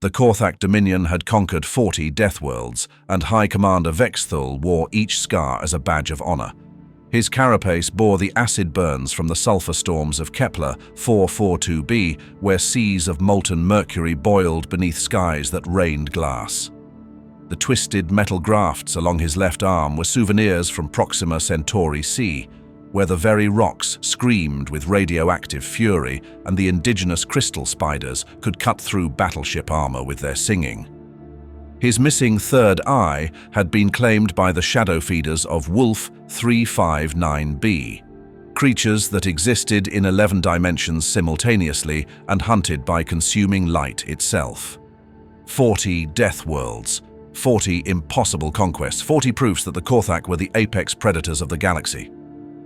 The Kthvar Dominion had conquered 40 Deathworlds, and High Commander Kthvar wore each scar as a badge of honor. His carapace bore the acid burns from the sulfur storms of Kepler 442b, where seas of molten mercury boiled beneath skies that rained glass. The twisted metal grafts along his left arm were souvenirs from Proxima Centauri C, where the very rocks screamed with radioactive fury and the indigenous crystal spiders could cut through battleship armor with their singing. His missing third eye had been claimed by the shadow feeders of Wolf 359b, creatures that existed in 11 dimensions simultaneously and hunted by consuming light itself. 40 Deathworlds, 40 impossible conquests, 40 proofs that the Kthvar were the apex predators of the galaxy.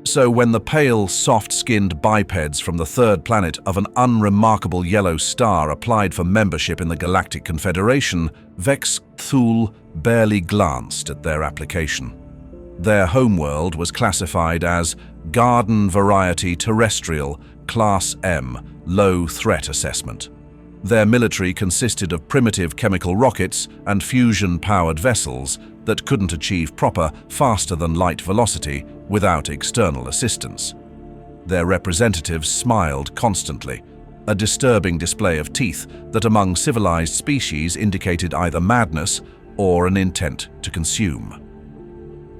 So when the pale, soft-skinned bipeds from the third planet of an unremarkable yellow star applied for membership in the Galactic Confederation, Kthvar barely glanced at their application. Their homeworld was classified as Garden Variety Terrestrial, Class M, Low Threat Assessment. Their military consisted of primitive chemical rockets and fusion-powered vessels that couldn't achieve proper, faster-than-light velocity without external assistance. Their representatives smiled constantly, a disturbing display of teeth that among civilized species indicated either madness or an intent to consume.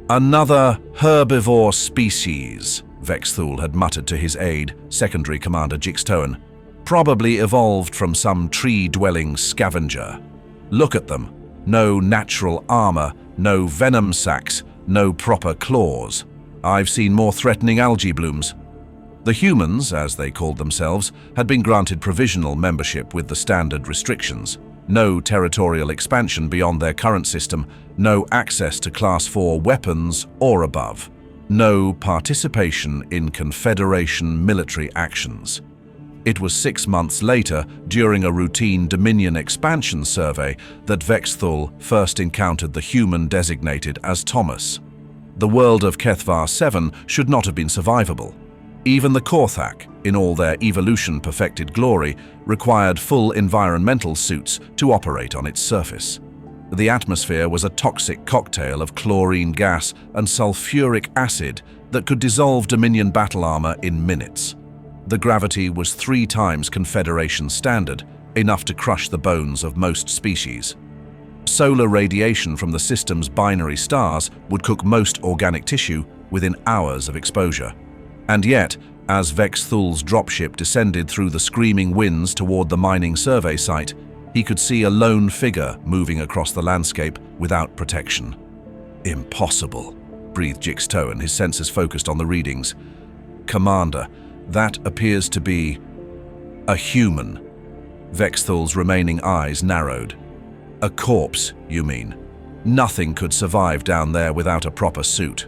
"Another herbivore species," Kthvar had muttered to his aide, Secondary Commander Jixtoen. "Probably evolved from some tree-dwelling scavenger. Look at them. No natural armor, no venom sacs, no proper claws. I've seen more threatening algae blooms." The humans, as they called themselves, had been granted provisional membership with the standard restrictions. No territorial expansion beyond their current system, no access to Class 4 weapons or above, no participation in Confederation military actions. It was 6 months later, during a routine Dominion expansion survey, that Kthvar first encountered the human designated as Thomas. The world of Kthvar 7 should not have been survivable. Even the Kthvar, in all their evolution-perfected glory, required full environmental suits to operate on its surface. The atmosphere was a toxic cocktail of chlorine gas and sulfuric acid that could dissolve Dominion battle armor in minutes. The gravity was 3 times Confederation standard, enough to crush the bones of most species. Solar radiation from the system's binary stars would cook most organic tissue within hours of exposure. And yet, as Kthvar's dropship descended through the screaming winds toward the mining survey site, he could see a lone figure moving across the landscape without protection. "Impossible," breathed Jixtoen, his senses focused on the readings. "Commander, that appears to be a human." Kthvar's remaining eyes narrowed. "A corpse, you mean? Nothing could survive down there without a proper suit."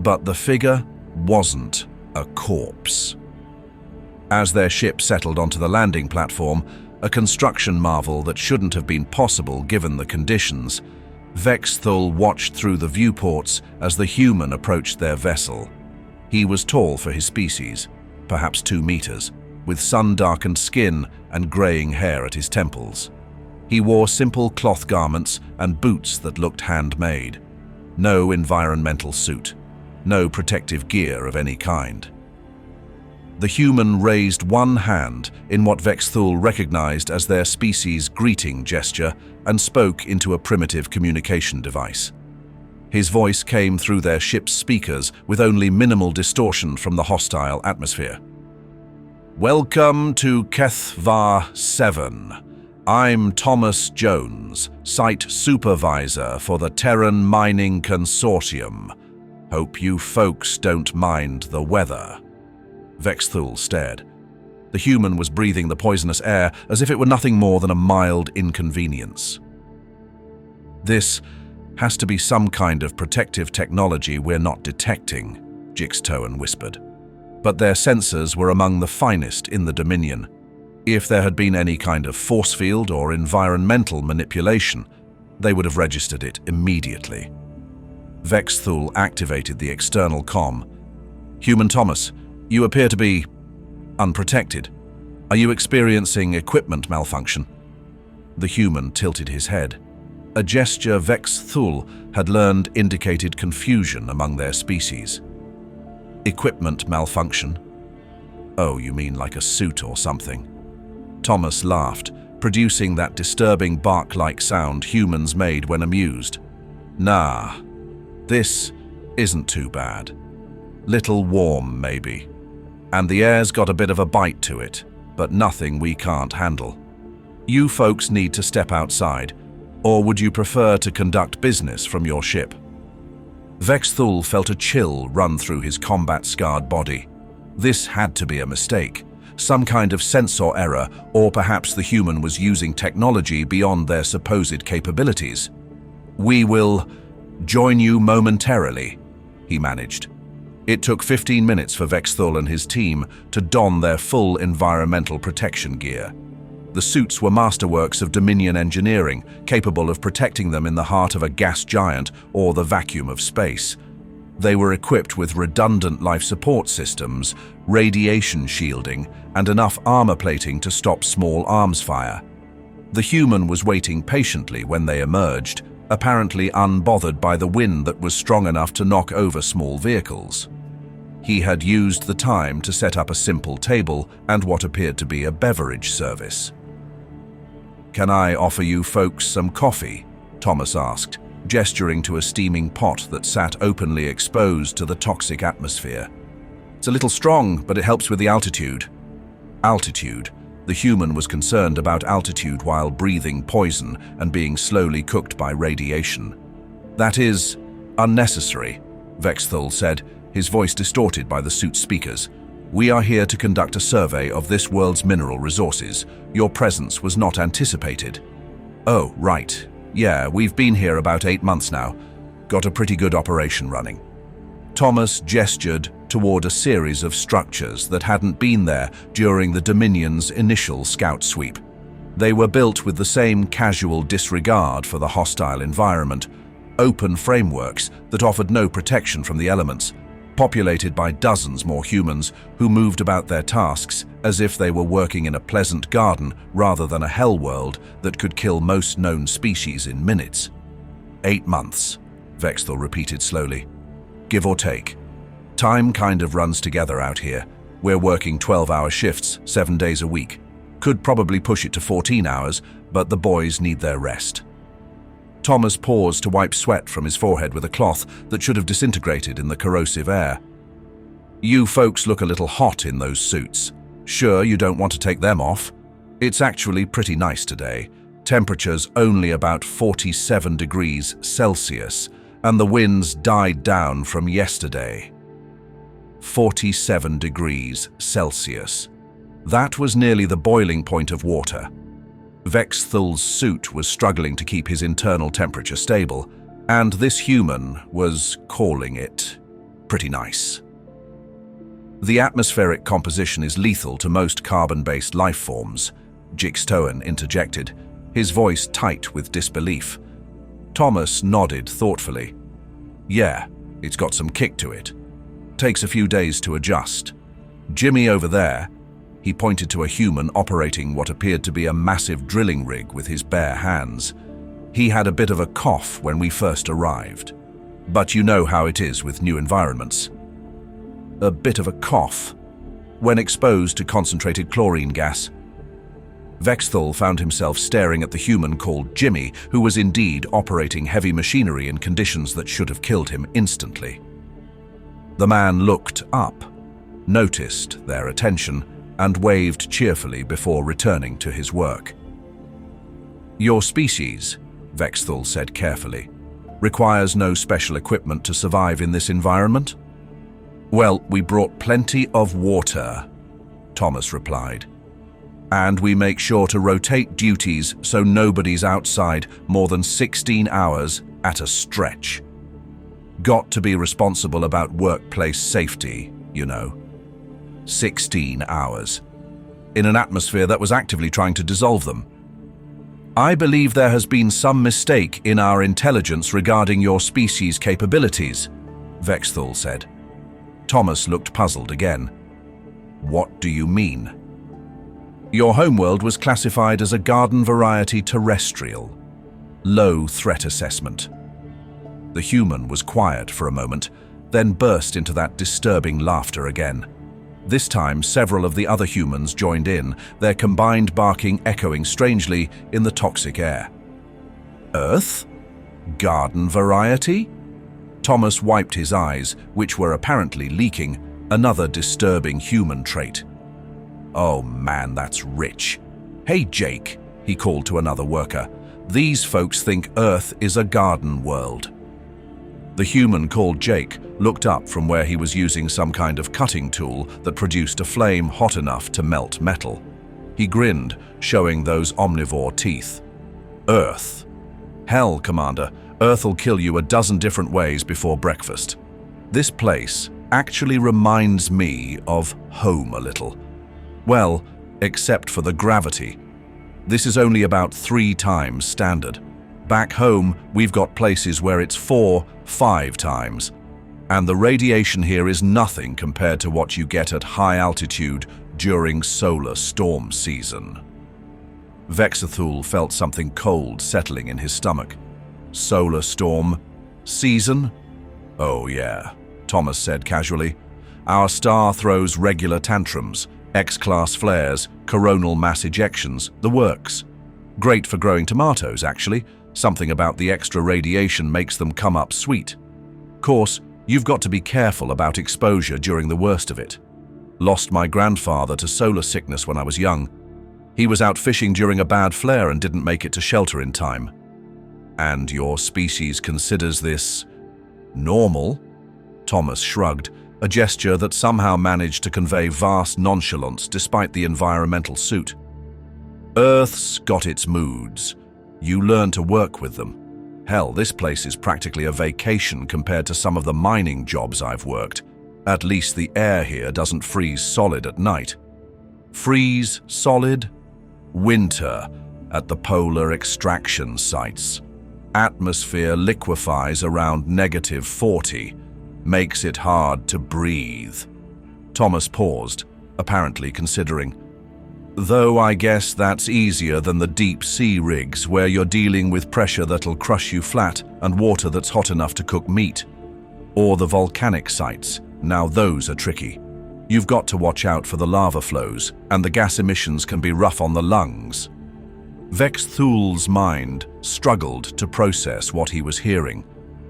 But the figure wasn't a corpse. As their ship settled onto the landing platform, a construction marvel that shouldn't have been possible given the conditions, Kthvar watched through the viewports as the human approached their vessel. He was tall for his species, perhaps 2 meters, with sun-darkened skin and graying hair at his temples. He wore simple cloth garments and boots that looked handmade. No environmental suit, no protective gear of any kind. The human raised one hand in what Kthvar recognized as their species' greeting gesture and spoke into a primitive communication device. His voice came through their ship's speakers with only minimal distortion from the hostile atmosphere. "Welcome to Kthvar 7. I'm Thomas Jones, Site Supervisor for the Terran Mining Consortium. Hope you folks don't mind the weather." Kthvar stared. The human was breathing the poisonous air as if it were nothing more than a mild inconvenience. "This has to be some kind of protective technology we're not detecting," Jixtoen whispered. But their sensors were among the finest in the Dominion. If there had been any kind of force field or environmental manipulation, they would have registered it immediately. Kthvar activated the external comm. "Human Thomas, you appear to be unprotected. Are you experiencing equipment malfunction?" The human tilted his head. A gesture Kthvar had learned indicated confusion among their species. Equipment malfunction? Oh, you mean like a suit or something? Thomas laughed, producing that disturbing bark-like sound humans made when amused. Nah, this isn't too bad. Little warm, maybe. And the air's got a bit of a bite to it, but nothing we can't handle. You folks need to step outside, or would you prefer to conduct business from your ship? Kthvar felt a chill run through his combat-scarred body. This had to be a mistake, some kind of sensor error, or perhaps the human was using technology beyond their supposed capabilities. We will join you momentarily, he managed. It took 15 minutes for Kthvar and his team to don their full environmental protection gear. The suits were masterworks of Dominion engineering, capable of protecting them in the heart of a gas giant or the vacuum of space. They were equipped with redundant life support systems, radiation shielding, and enough armor plating to stop small arms fire. The human was waiting patiently when they emerged, apparently unbothered by the wind that was strong enough to knock over small vehicles. He had used the time to set up a simple table and what appeared to be a beverage service. "Can I offer you folks some coffee?" Thomas asked, gesturing to a steaming pot that sat openly exposed to the toxic atmosphere. "It's a little strong, but it helps with the altitude." Altitude. The human was concerned about altitude while breathing poison and being slowly cooked by radiation. "That is unnecessary," Kthvar said, his voice distorted by the suit's speakers. "We are here to conduct a survey of this world's mineral resources. Your presence was not anticipated." "Oh, right. Yeah, we've been here about 8 months now. Got a pretty good operation running." Thomas gestured toward a series of structures that hadn't been there during the Dominion's initial scout sweep. They were built with the same casual disregard for the hostile environment, open frameworks that offered no protection from the elements, populated by dozens more humans who moved about their tasks as if they were working in a pleasant garden rather than a hell world that could kill most known species in minutes. 8 months, Kthvar repeated slowly. "Give or take. Time kind of runs together out here. We're working 12-hour shifts, 7 days a week. Could probably push it to 14 hours, but the boys need their rest." Thomas paused to wipe sweat from his forehead with a cloth that should have disintegrated in the corrosive air. "You folks look a little hot in those suits. Sure you don't want to take them off? It's actually pretty nice today. Temperatures only about 47 degrees Celsius, and the winds died down from yesterday." 47 degrees Celsius. That was nearly the boiling point of water. Kthvar's suit was struggling to keep his internal temperature stable, and this human was calling it pretty nice. "The atmospheric composition is lethal to most carbon-based life forms," Jixtoan interjected, his voice tight with disbelief. Thomas nodded thoughtfully. "Yeah, it's got some kick to it. Takes a few days to adjust. Jimmy over there," he pointed to a human operating what appeared to be a massive drilling rig with his bare hands. "He had a bit of a cough when we first arrived. But you know how it is with new environments." A bit of a cough. When exposed to concentrated chlorine gas. Kthvar found himself staring at the human called Jimmy, who was indeed operating heavy machinery in conditions that should have killed him instantly. The man looked up, noticed their attention, and waved cheerfully before returning to his work. "Your species," Kthvar said carefully, "requires no special equipment to survive in this environment?" "Well, we brought plenty of water," Thomas replied. "And we make sure to rotate duties so nobody's outside more than 16 hours at a stretch. Got to be responsible about workplace safety, you know." 16 hours. In an atmosphere that was actively trying to dissolve them. "I believe there has been some mistake in our intelligence regarding your species' capabilities," Kthvar said. Thomas looked puzzled again. "What do you mean?" Your homeworld was classified as a garden variety terrestrial. Low threat assessment. The human was quiet for a moment, then burst into that disturbing laughter again. This time, several of the other humans joined in, their combined barking echoing strangely in the toxic air. Earth? Garden variety? Thomas wiped his eyes, which were apparently leaking, another disturbing human trait. Oh man, that's rich. Hey Jake, he called to another worker. These folks think Earth is a garden world. The human called Jake looked up from where he was using some kind of cutting tool that produced a flame hot enough to melt metal. He grinned, showing those omnivore teeth. Earth. Hell, Commander, Earth'll kill you a dozen different ways before breakfast. This place actually reminds me of home a little. Well, except for the gravity. This is only about 3 times standard. Back home, we've got places where it's 4, 5 times. And the radiation here is nothing compared to what you get at high altitude during solar storm season. Vexathul felt something cold settling in his stomach. Solar storm season? Oh yeah, Thomas said casually. Our star throws regular tantrums, X-class flares, coronal mass ejections, the works. Great for growing tomatoes, actually. Something about the extra radiation makes them come up sweet. Course, you've got to be careful about exposure during the worst of it. Lost my grandfather to solar sickness when I was young. He was out fishing during a bad flare and didn't make it to shelter in time. And your species considers this normal? Thomas shrugged, a gesture that somehow managed to convey vast nonchalance despite the environmental suit. Earth's got its moods. You learn to work with them. Hell, this place is practically a vacation compared to some of the mining jobs I've worked. At least the air here doesn't freeze solid at night. Freeze solid? Winter at the polar extraction sites. Atmosphere liquefies around -40. Makes it hard to breathe. Thomas paused, apparently considering. Though I guess that's easier than the deep sea rigs where you're dealing with pressure that'll crush you flat and water that's hot enough to cook meat. Or the volcanic sites. Now those are tricky. You've got to watch out for the lava flows, and the gas emissions can be rough on the lungs. Vexthul's mind struggled to process what he was hearing.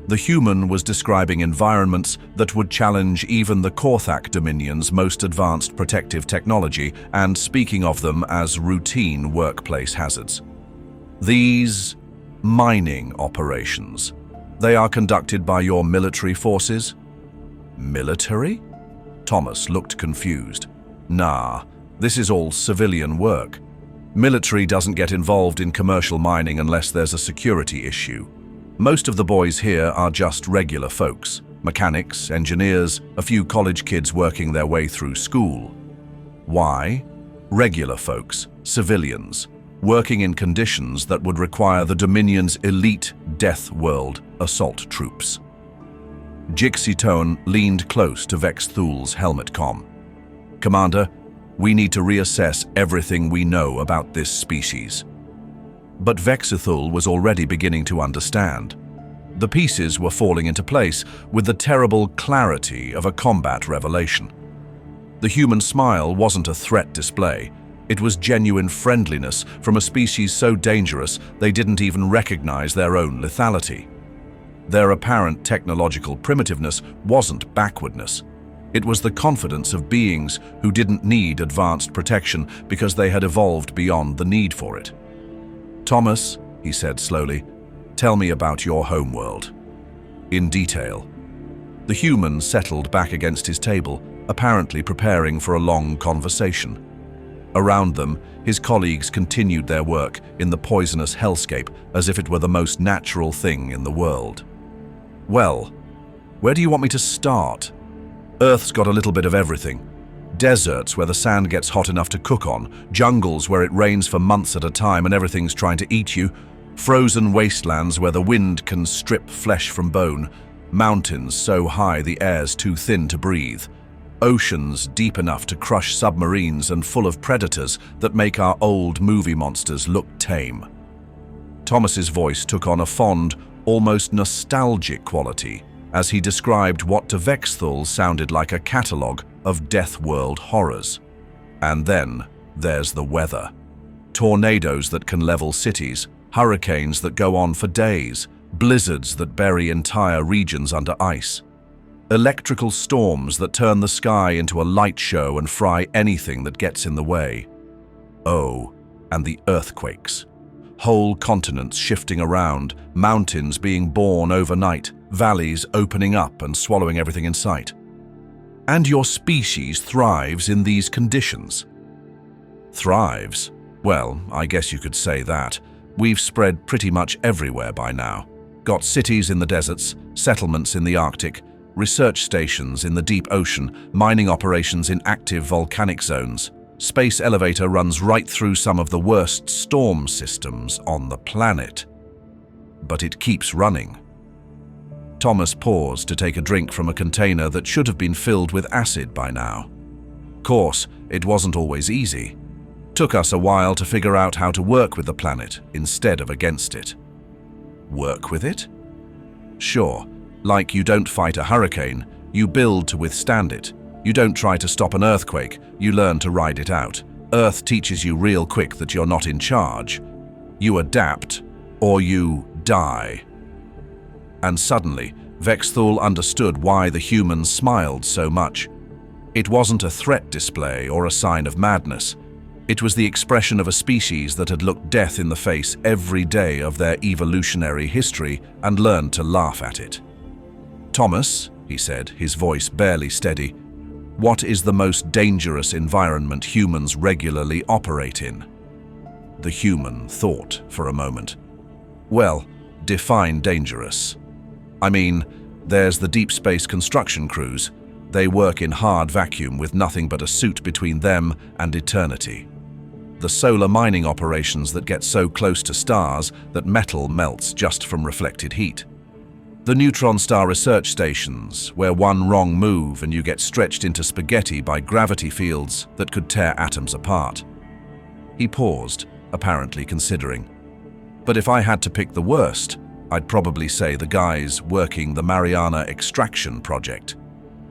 The human was describing environments that would challenge even the Kthvar Dominion's most advanced protective technology and speaking of them as routine workplace hazards. These mining operations, they are conducted by your military forces? Military? Thomas looked confused. Nah, this is all civilian work. Military doesn't get involved in commercial mining unless there's a security issue. Most of the boys here are just regular folks, mechanics, engineers, a few college kids working their way through school. Why? Regular folks, civilians, working in conditions that would require the Dominion's elite Deathworld assault troops. Jixitone leaned close to Vexthul's helmet comm. Commander, we need to reassess everything we know about this species. But Vexathul was already beginning to understand. The pieces were falling into place with the terrible clarity of a combat revelation. The human smile wasn't a threat display. It was genuine friendliness from a species so dangerous they didn't even recognize their own lethality. Their apparent technological primitiveness wasn't backwardness. It was the confidence of beings who didn't need advanced protection because they had evolved beyond the need for it. Thomas, he said slowly, tell me about your homeworld. In detail. The human settled back against his table, apparently preparing for a long conversation. Around them, his colleagues continued their work in the poisonous hellscape as if it were the most natural thing in the world. Well, where do you want me to start? Earth's got a little bit of everything. Deserts where the sand gets hot enough to cook on, jungles where it rains for months at a time and everything's trying to eat you, frozen wastelands where the wind can strip flesh from bone, mountains so high the air's too thin to breathe. Oceans deep enough to crush submarines and full of predators that make our old movie monsters look tame. Thomas's voice took on a fond, almost nostalgic quality as he described what to Vexthul sounded like a catalogue of Deathworld horrors. And then there's the weather. Tornadoes that can level cities, hurricanes that go on for days, blizzards that bury entire regions under ice. Electrical storms that turn the sky into a light show and fry anything that gets in the way. Oh, and the earthquakes. Whole continents shifting around, mountains being born overnight, valleys opening up and swallowing everything in sight. And your species thrives in these conditions. Thrives? Well, I guess you could say that. We've spread pretty much everywhere by now. Got cities in the deserts, settlements in the Arctic, research stations in the deep ocean, mining operations in active volcanic zones. Space elevator runs right through some of the worst storm systems on the planet. But it keeps running. Thomas paused to take a drink from a container that should have been filled with acid by now. Course, it wasn't always easy. Took us a while to figure out how to work with the planet instead of against it. Work with it? Sure, like you don't fight a hurricane, you build to withstand it. You don't try to stop an earthquake, you learn to ride it out. Earth teaches you real quick that you're not in charge. You adapt, or you die. And suddenly, Vexthul understood why the humans smiled so much. It wasn't a threat display or a sign of madness. It was the expression of a species that had looked death in the face every day of their evolutionary history and learned to laugh at it. "Thomas," he said, his voice barely steady, "what is the most dangerous environment humans regularly operate in?" The human thought for a moment. "Well, define dangerous." "I mean, there's the deep space construction crews. They work in hard vacuum with nothing but a suit between them and eternity. The solar mining operations that get so close to stars that metal melts just from reflected heat. The neutron star research stations, where one wrong move and you get stretched into spaghetti by gravity fields that could tear atoms apart." He paused, apparently considering. "But if I had to pick the worst, I'd probably say the guys working the Mariana extraction project.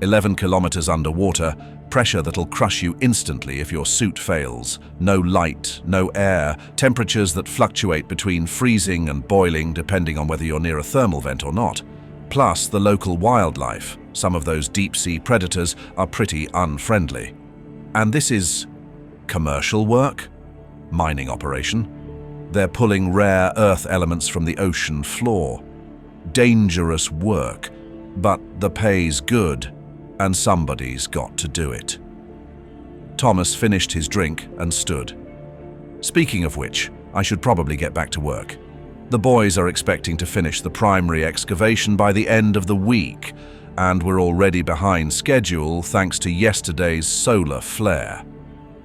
11 kilometers underwater, pressure that'll crush you instantly if your suit fails. No light, no air, temperatures that fluctuate between freezing and boiling depending on whether you're near a thermal vent or not. Plus the local wildlife. Some of those deep-sea predators are pretty unfriendly. And this is commercial work? Mining operation? They're pulling rare earth elements from the ocean floor. Dangerous work, but the pay's good, and somebody's got to do it." Thomas finished his drink and stood. "Speaking of which, I should probably get back to work. The boys are expecting to finish the primary excavation by the end of the week, and we're already behind schedule thanks to yesterday's solar flare."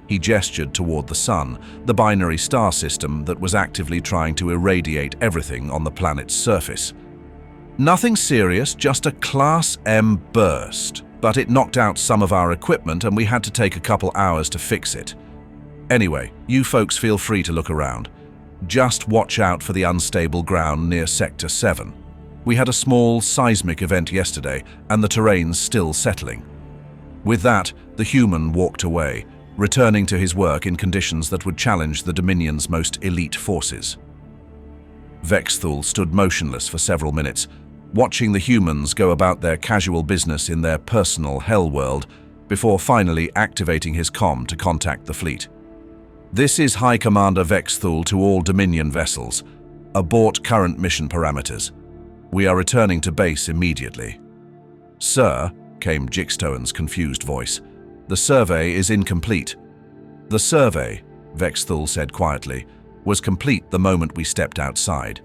He gestured toward the sun, the binary star system that was actively trying to irradiate everything on the planet's surface. "Nothing serious, just a Class M burst, but it knocked out some of our equipment and we had to take a couple hours to fix it. Anyway, you folks feel free to look around. Just watch out for the unstable ground near Sector 7. We had a small seismic event yesterday and the terrain's still settling." With that, the human walked away, returning to his work in conditions that would challenge the Dominion's most elite forces. Vexthul stood motionless for several minutes, watching the humans go about their casual business in their personal hell world, before finally activating his comm to contact the fleet. "This is High Commander Vexthul to all Dominion vessels. Abort current mission parameters. We are returning to base immediately." "Sir," came Jixtoan's confused voice, "the survey is incomplete." "The survey," Vexthul said quietly, "was complete the moment we stepped outside.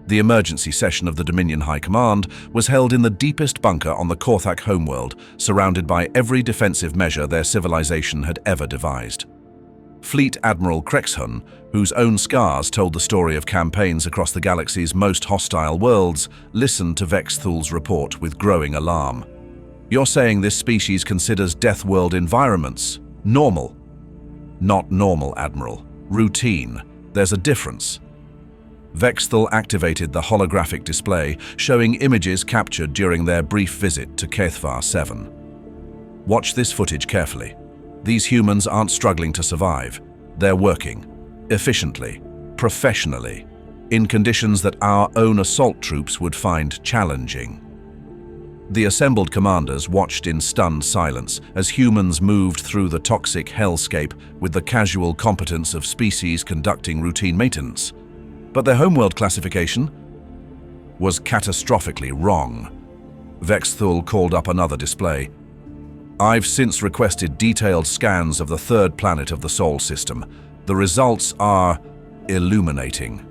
The emergency session of the Dominion High Command was held in the deepest bunker on the Korthak homeworld, surrounded by every defensive measure their civilization had ever devised. Fleet Admiral Krexhun, whose own scars told the story of campaigns across the galaxy's most hostile worlds, listened to Vexthul's report with growing alarm. You're saying this species considers Deathworld environments normal? Not normal, Admiral. Routine. There's a difference. Vexthal activated the holographic display, showing images captured during their brief visit to Kthvar 7. Watch this footage carefully. These humans aren't struggling to survive. They're working, efficiently, professionally, in conditions that our own assault troops would find challenging. The assembled commanders watched in stunned silence as humans moved through the toxic hellscape with the casual competence of species conducting routine maintenance. But their homeworld classification was catastrophically wrong. Vexthal called up another display. I've since requested detailed scans of the third planet of the Sol system. The results are illuminating.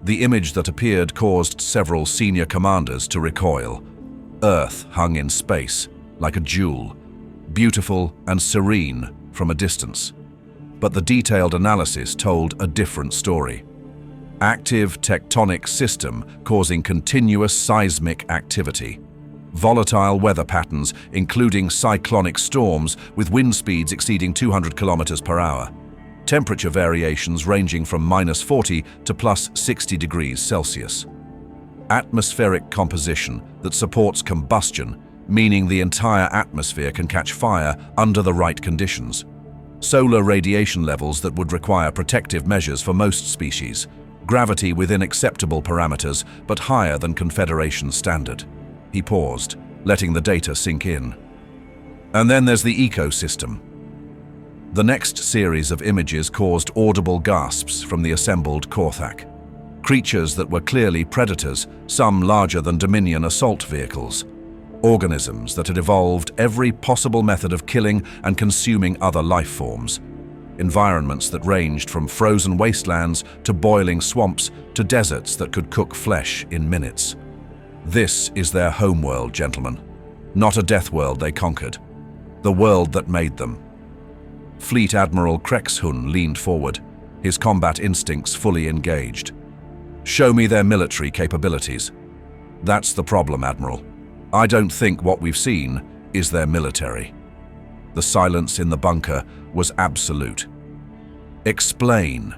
The image that appeared caused several senior commanders to recoil. Earth hung in space, like a jewel, beautiful and serene from a distance. But the detailed analysis told a different story. Active tectonic system causing continuous seismic activity. Volatile weather patterns, including cyclonic storms with wind speeds exceeding 200 kilometers per hour. Temperature variations ranging from -40 to +60 degrees Celsius. Atmospheric composition that supports combustion, meaning the entire atmosphere can catch fire under the right conditions. Solar radiation levels that would require protective measures for most species. Gravity within acceptable parameters, but higher than Confederation standard. He paused, letting the data sink in. And then there's the ecosystem. The next series of images caused audible gasps from the assembled Kthvar. Creatures that were clearly predators, some larger than Dominion assault vehicles. Organisms that had evolved every possible method of killing and consuming other life forms. Environments that ranged from frozen wastelands to boiling swamps to deserts that could cook flesh in minutes. This is their homeworld, gentlemen. Not a death world they conquered. The world that made them. Fleet Admiral Krexhun leaned forward, his combat instincts fully engaged. Show me their military capabilities. That's the problem, Admiral. I don't think what we've seen is their military. The silence in the bunker was absolute. Explain.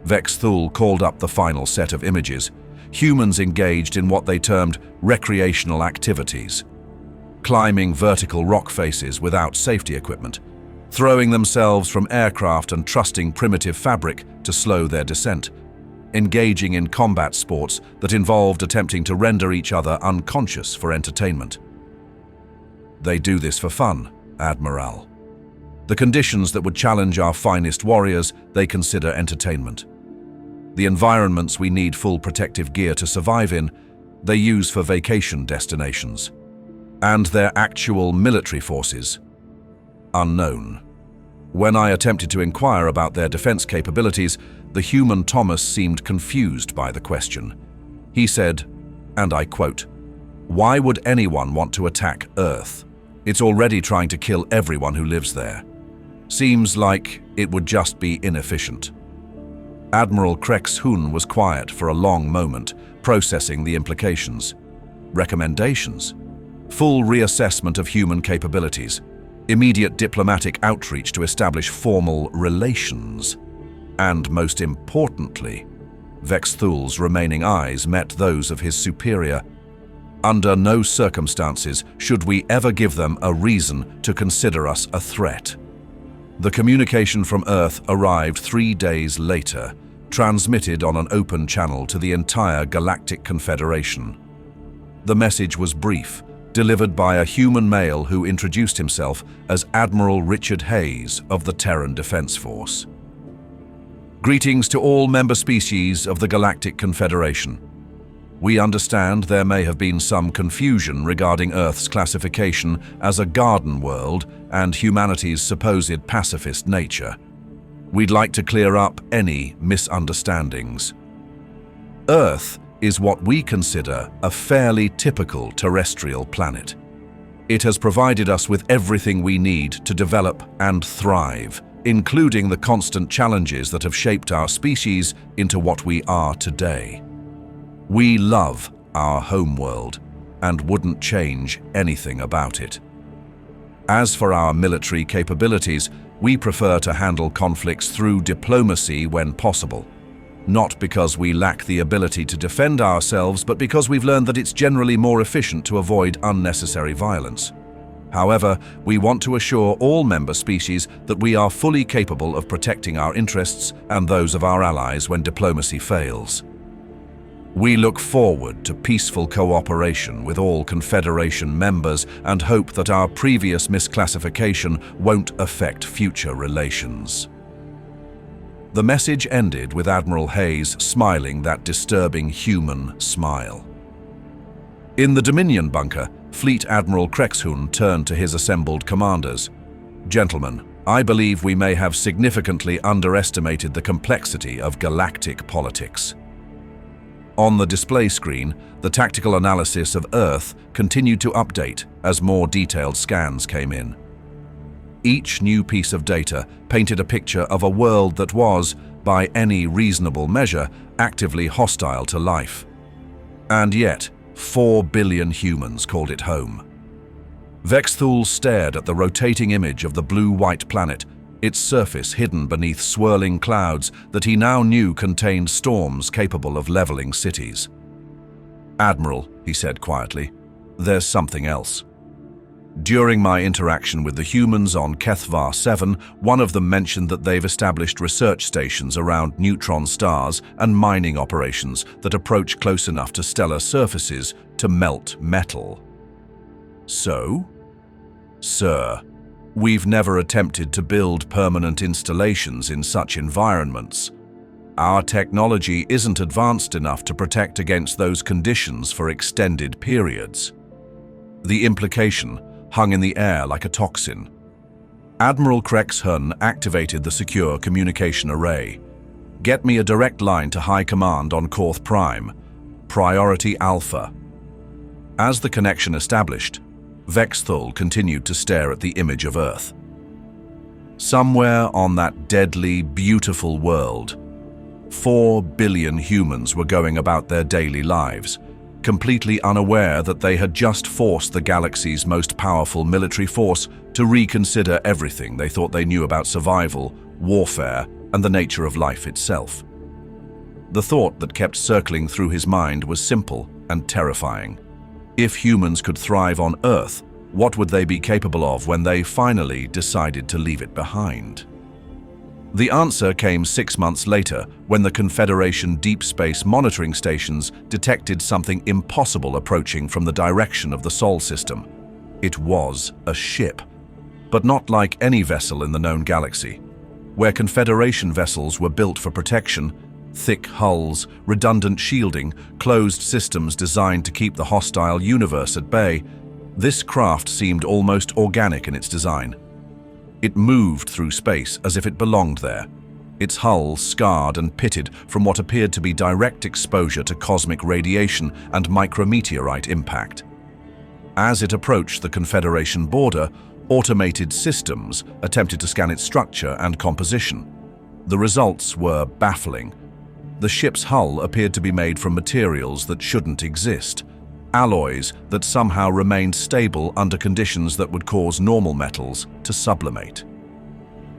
Vexthal called up the final set of images. Humans engaged in what they termed recreational activities. Climbing vertical rock faces without safety equipment. Throwing themselves from aircraft and trusting primitive fabric to slow their descent. Engaging in combat sports that involved attempting to render each other unconscious for entertainment. They do this for fun, Admiral. The conditions that would challenge our finest warriors, they consider entertainment. The environments we need full protective gear to survive in, they use for vacation destinations. And their actual military forces, unknown. When I attempted to inquire about their defense capabilities, the human Thomas seemed confused by the question. He said, and I quote, "Why would anyone want to attack Earth? It's already trying to kill everyone who lives there. Seems like it would just be inefficient." Admiral Krexhun was quiet for a long moment, processing the implications. Recommendations? Full reassessment of human capabilities. Immediate diplomatic outreach to establish formal relations. And most importantly, Vexthal's remaining eyes met those of his superior. Under no circumstances should we ever give them a reason to consider us a threat. The communication from Earth arrived 3 days later, transmitted on an open channel to the entire Galactic Confederation. The message was brief, delivered by a human male who introduced himself as Admiral Richard Hayes of the Terran Defense Force. Greetings to all member species of the Galactic Confederation. We understand there may have been some confusion regarding Earth's classification as a garden world and humanity's supposed pacifist nature. We'd like to clear up any misunderstandings. Earth is what we consider a fairly typical terrestrial planet. It has provided us with everything we need to develop and thrive, including the constant challenges that have shaped our species into what we are today. We love our homeworld, and wouldn't change anything about it. As for our military capabilities, we prefer to handle conflicts through diplomacy when possible. Not because we lack the ability to defend ourselves, but because we've learned that it's generally more efficient to avoid unnecessary violence. However, we want to assure all member species that we are fully capable of protecting our interests and those of our allies when diplomacy fails. We look forward to peaceful cooperation with all Confederation members and hope that our previous misclassification won't affect future relations. The message ended with Admiral Hayes smiling that disturbing human smile. In the Dominion bunker, Fleet Admiral Krexhun turned to his assembled commanders. "Gentlemen, I believe we may have significantly underestimated the complexity of galactic politics." On the display screen, the tactical analysis of Earth continued to update as more detailed scans came in. Each new piece of data painted a picture of a world that was, by any reasonable measure, actively hostile to life. And yet, 4 billion humans called it home. Vexthul stared at the rotating image of the blue-white planet, its surface hidden beneath swirling clouds that he now knew contained storms capable of leveling cities. "Admiral," he said quietly, "there's something else. During my interaction with the humans on Kthvar 7, one of them mentioned that they've established research stations around neutron stars and mining operations that approach close enough to stellar surfaces to melt metal." "So?" "Sir, we've never attempted to build permanent installations in such environments. Our technology isn't advanced enough to protect against those conditions for extended periods." The implication hung in the air like a toxin. Admiral Krexhun activated the secure communication array. "Get me a direct line to High Command on Kthvar Prime. Priority Alpha." As the connection established, Vexthul continued to stare at the image of Earth. Somewhere on that deadly, beautiful world, 4 billion humans were going about their daily lives, completely unaware that they had just forced the galaxy's most powerful military force to reconsider everything they thought they knew about survival, warfare, and the nature of life itself. The thought that kept circling through his mind was simple and terrifying. If humans could thrive on Earth, what would they be capable of when they finally decided to leave it behind? The answer came 6 months later when the Confederation deep space monitoring stations detected something impossible approaching from the direction of the Sol system. It was a ship, but not like any vessel in the known galaxy. Where Confederation vessels were built for protection, thick hulls, redundant shielding, closed systems designed to keep the hostile universe at bay, this craft seemed almost organic in its design. It moved through space as if it belonged there, its hull scarred and pitted from what appeared to be direct exposure to cosmic radiation and micrometeorite impact. As it approached the Confederation border, automated systems attempted to scan its structure and composition. The results were baffling. The ship's hull appeared to be made from materials that shouldn't exist, alloys that somehow remained stable under conditions that would cause normal metals to sublimate.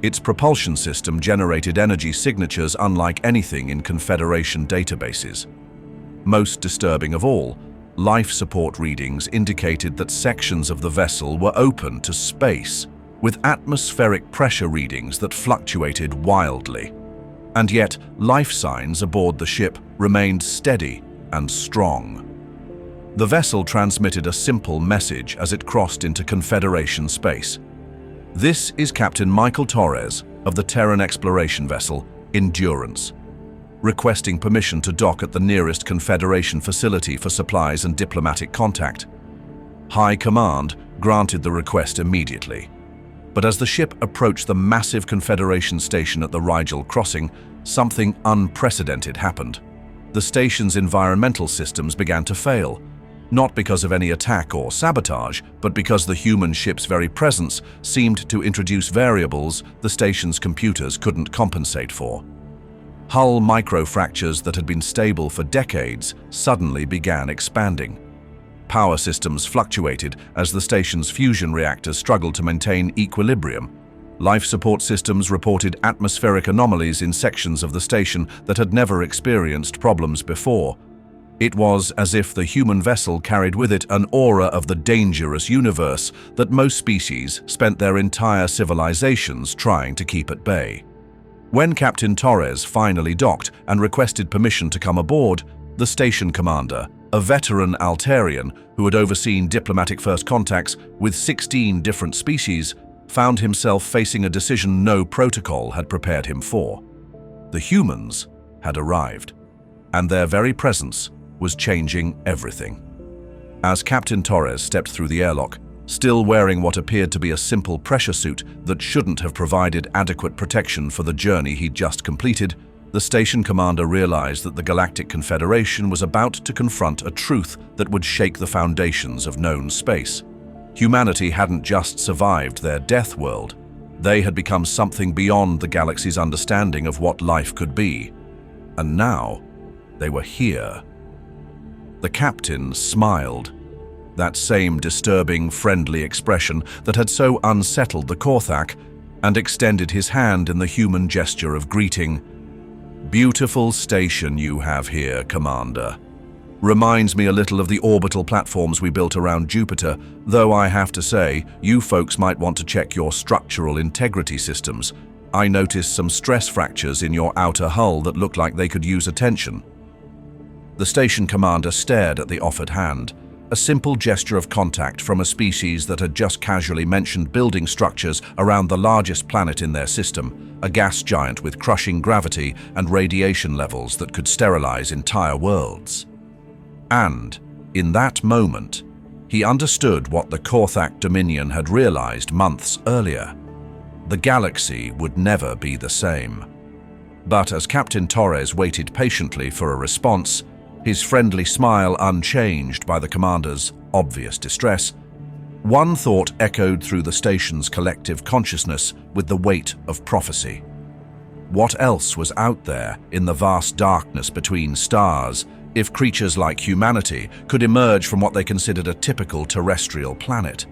Its propulsion system generated energy signatures unlike anything in Confederation databases. Most disturbing of all, life support readings indicated that sections of the vessel were open to space, with atmospheric pressure readings that fluctuated wildly. And yet, life signs aboard the ship remained steady and strong. The vessel transmitted a simple message as it crossed into Confederation space. "This is Captain Michael Torres of the Terran exploration vessel, Endurance, requesting permission to dock at the nearest Confederation facility for supplies and diplomatic contact." High Command granted the request immediately. But as the ship approached the massive Confederation station at the Riel crossing, something unprecedented happened. The station's environmental systems began to fail, not because of any attack or sabotage, but because the human ship's very presence seemed to introduce variables the station's computers couldn't compensate for. Hull microfractures that had been stable for decades suddenly began expanding. Power systems fluctuated as the station's fusion reactors struggled to maintain equilibrium. Life support systems reported atmospheric anomalies in sections of the station that had never experienced problems before. It was as if the human vessel carried with it an aura of the dangerous universe that most species spent their entire civilizations trying to keep at bay. When Captain Torres finally docked and requested permission to come aboard, the station commander, a veteran Altarian who had overseen diplomatic first contacts with 16 different species, found himself facing a decision no protocol had prepared him for. The humans had arrived, and their very presence was changing everything. As Captain Torres stepped through the airlock, still wearing what appeared to be a simple pressure suit that shouldn't have provided adequate protection for the journey he'd just completed, the station commander realized that the Galactic Confederation was about to confront a truth that would shake the foundations of known space. Humanity hadn't just survived their death world. They had become something beyond the galaxy's understanding of what life could be. And now, they were here. The captain smiled, that same disturbing, friendly expression that had so unsettled the Kthvar, and extended his hand in the human gesture of greeting. "Beautiful station you have here, Commander. Reminds me a little of the orbital platforms we built around Jupiter, though I have to say, you folks might want to check your structural integrity systems. I noticed some stress fractures in your outer hull that looked like they could use attention." The station commander stared at the offered hand, a simple gesture of contact from a species that had just casually mentioned building structures around the largest planet in their system, a gas giant with crushing gravity and radiation levels that could sterilize entire worlds. And, in that moment, he understood what the Kthvar Dominion had realized months earlier. The galaxy would never be the same. But as Captain Torres waited patiently for a response, his friendly smile unchanged by the commander's obvious distress, one thought echoed through the station's collective consciousness with the weight of prophecy. What else was out there in the vast darkness between stars if creatures like humanity could emerge from what they considered a typical terrestrial planet?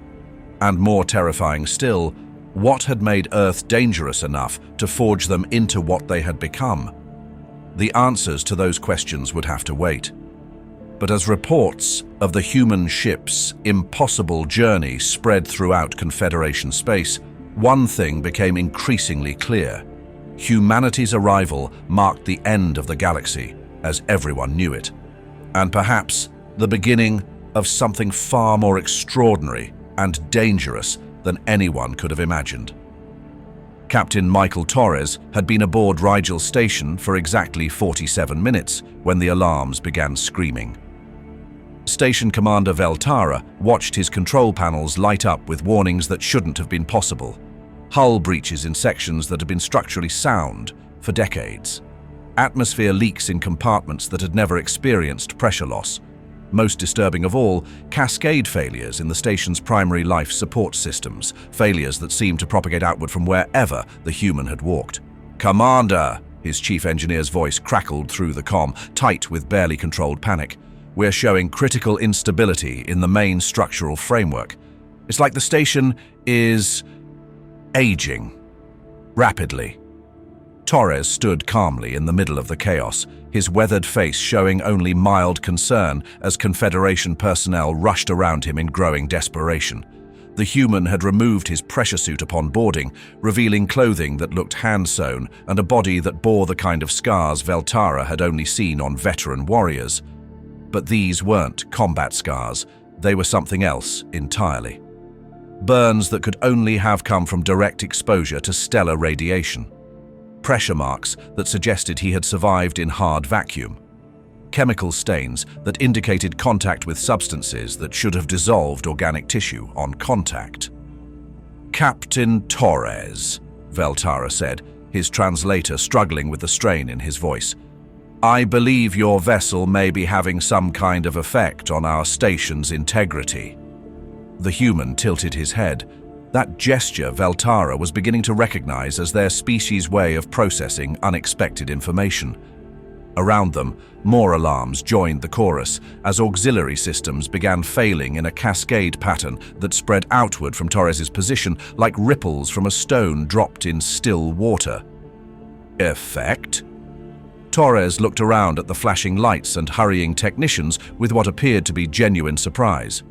And more terrifying still, what had made Earth dangerous enough to forge them into what they had become? The answers to those questions would have to wait. But as reports of the human ship's impossible journey spread throughout Confederation space, one thing became increasingly clear. Humanity's arrival marked the end of the galaxy, as everyone knew it, and perhaps the beginning of something far more extraordinary and dangerous than anyone could have imagined. Captain Michael Torres had been aboard Riel station for exactly 47 minutes when the alarms began screaming. Station Commander Veltara watched his control panels light up with warnings that shouldn't have been possible. Hull breaches in sections that had been structurally sound for decades. Atmosphere leaks in compartments that had never experienced pressure loss. Most disturbing of all, cascade failures in the station's primary life support systems, failures that seemed to propagate outward from wherever the human had walked. "Commander," his chief engineer's voice crackled through the comm, tight with barely controlled panic. "We're showing critical instability in the main structural framework. It's like the station is aging rapidly." Torres stood calmly in the middle of the chaos, his weathered face showing only mild concern as Confederation personnel rushed around him in growing desperation. The human had removed his pressure suit upon boarding, revealing clothing that looked hand-sewn and a body that bore the kind of scars Veltara had only seen on veteran warriors. But these weren't combat scars, they were something else entirely. Burns that could only have come from direct exposure to stellar radiation. Pressure marks that suggested he had survived in hard vacuum. Chemical stains that indicated contact with substances that should have dissolved organic tissue on contact. "Captain Torres," Veltara said, his translator struggling with the strain in his voice. "I believe your vessel may be having some kind of effect on our station's integrity." The human tilted his head. That gesture Veltara was beginning to recognize as their species' way of processing unexpected information. Around them, more alarms joined the chorus as auxiliary systems began failing in a cascade pattern that spread outward from Torres's position like ripples from a stone dropped in still water. Effect? Torres looked around at the flashing lights and hurrying technicians with what appeared to be genuine surprise.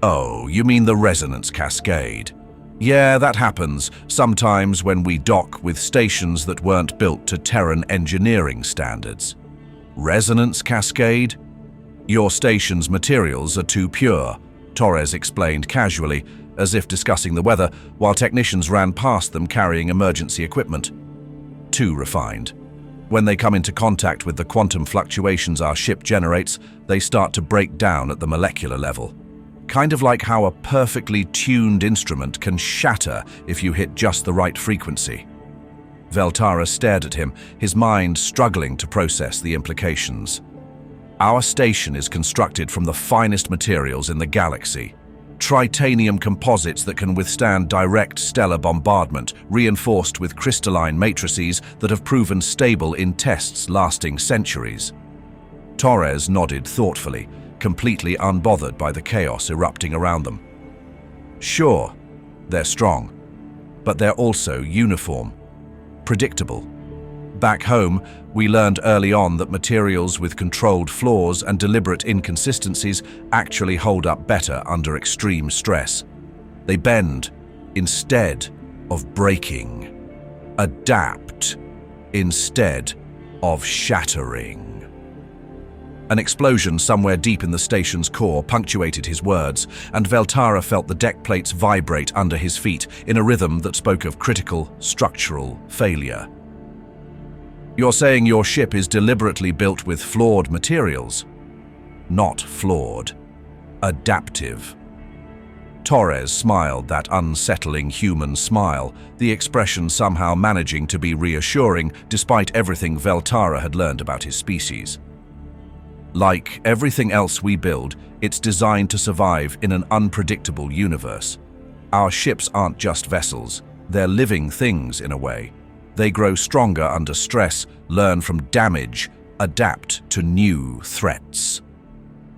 Oh, you mean the resonance cascade? Yeah, that happens sometimes when we dock with stations that weren't built to Terran engineering standards. Resonance cascade? Your station's materials are too pure, Torres explained casually, as if discussing the weather, while technicians ran past them carrying emergency equipment. Too refined. When they come into contact with the quantum fluctuations our ship generates, they start to break down at the molecular level. Kind of like how a perfectly tuned instrument can shatter if you hit just the right frequency. Veltara stared at him, his mind struggling to process the implications. Our station is constructed from the finest materials in the galaxy. Titanium composites that can withstand direct stellar bombardment, reinforced with crystalline matrices that have proven stable in tests lasting centuries. Torres nodded thoughtfully, completely unbothered by the chaos erupting around them. Sure, they're strong, but they're also uniform, predictable. Back home, we learned early on that materials with controlled flaws and deliberate inconsistencies actually hold up better under extreme stress. They bend instead of breaking, adapt instead of shattering. An explosion somewhere deep in the station's core punctuated his words, and Veltara felt the deck plates vibrate under his feet in a rhythm that spoke of critical, structural failure. You're saying your ship is deliberately built with flawed materials? Not flawed. Adaptive. Torres smiled that unsettling human smile, the expression somehow managing to be reassuring despite everything Veltara had learned about his species. Like everything else we build, it's designed to survive in an unpredictable universe. Our ships aren't just vessels, they're living things in a way. They grow stronger under stress, learn from damage, adapt to new threats.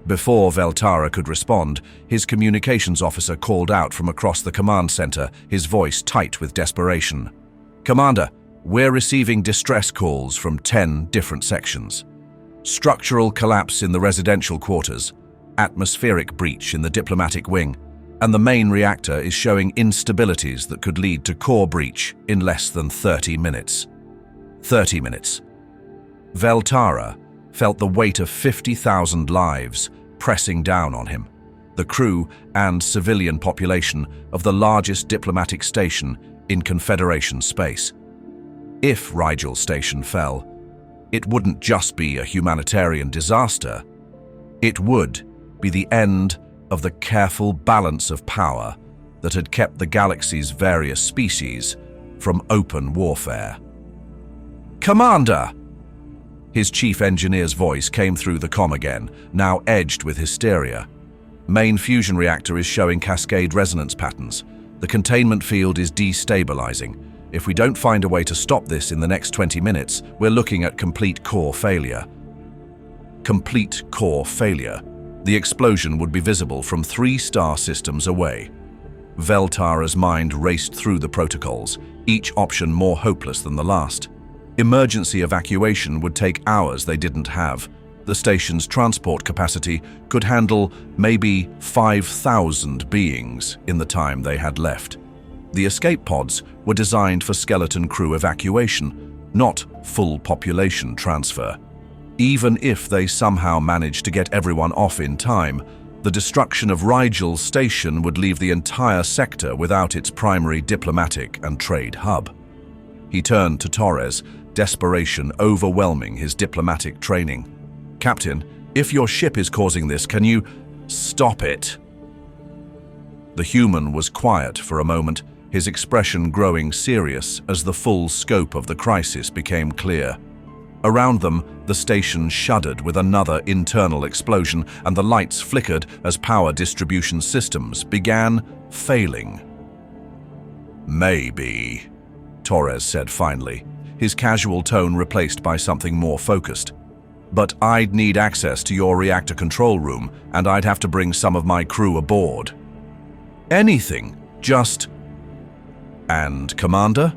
Before Veltara could respond, his communications officer called out from across the command center, his voice tight with desperation. "Commander, we're receiving distress calls from 10 different sections. Structural collapse in the residential quarters, atmospheric breach in the diplomatic wing, and the main reactor is showing instabilities that could lead to core breach in less than 30 minutes. 30 minutes. Veltara felt the weight of 50,000 lives pressing down on him, the crew and civilian population of the largest diplomatic station in Confederation space. If Riel Station fell, it wouldn't just be a humanitarian disaster. It would be the end of the careful balance of power that had kept the galaxy's various species from open warfare. "Commander!" His chief engineer's voice came through the comm again, now edged with hysteria. "Main fusion reactor is showing cascade resonance patterns. The containment field is destabilizing. If we don't find a way to stop this in the next 20 minutes, we're looking at complete core failure." Complete core failure. The explosion would be visible from 3 star systems away. Veltara's mind raced through the protocols, each option more hopeless than the last. Emergency evacuation would take hours they didn't have. The station's transport capacity could handle maybe 5,000 beings in the time they had left. The escape pods were designed for skeleton crew evacuation, not full population transfer. Even if they somehow managed to get everyone off in time, the destruction of Riel Station would leave the entire sector without its primary diplomatic and trade hub. He turned to Torres, desperation overwhelming his diplomatic training. "Captain, if your ship is causing this, can you stop it?" The human was quiet for a moment, his expression growing serious as the full scope of the crisis became clear. Around them, the station shuddered with another internal explosion, and the lights flickered as power distribution systems began failing. "Maybe," Torres said finally, his casual tone replaced by something more focused. But I'd need access to your reactor control room, and I'd have to bring some of my crew aboard. Anything, just... And, Commander?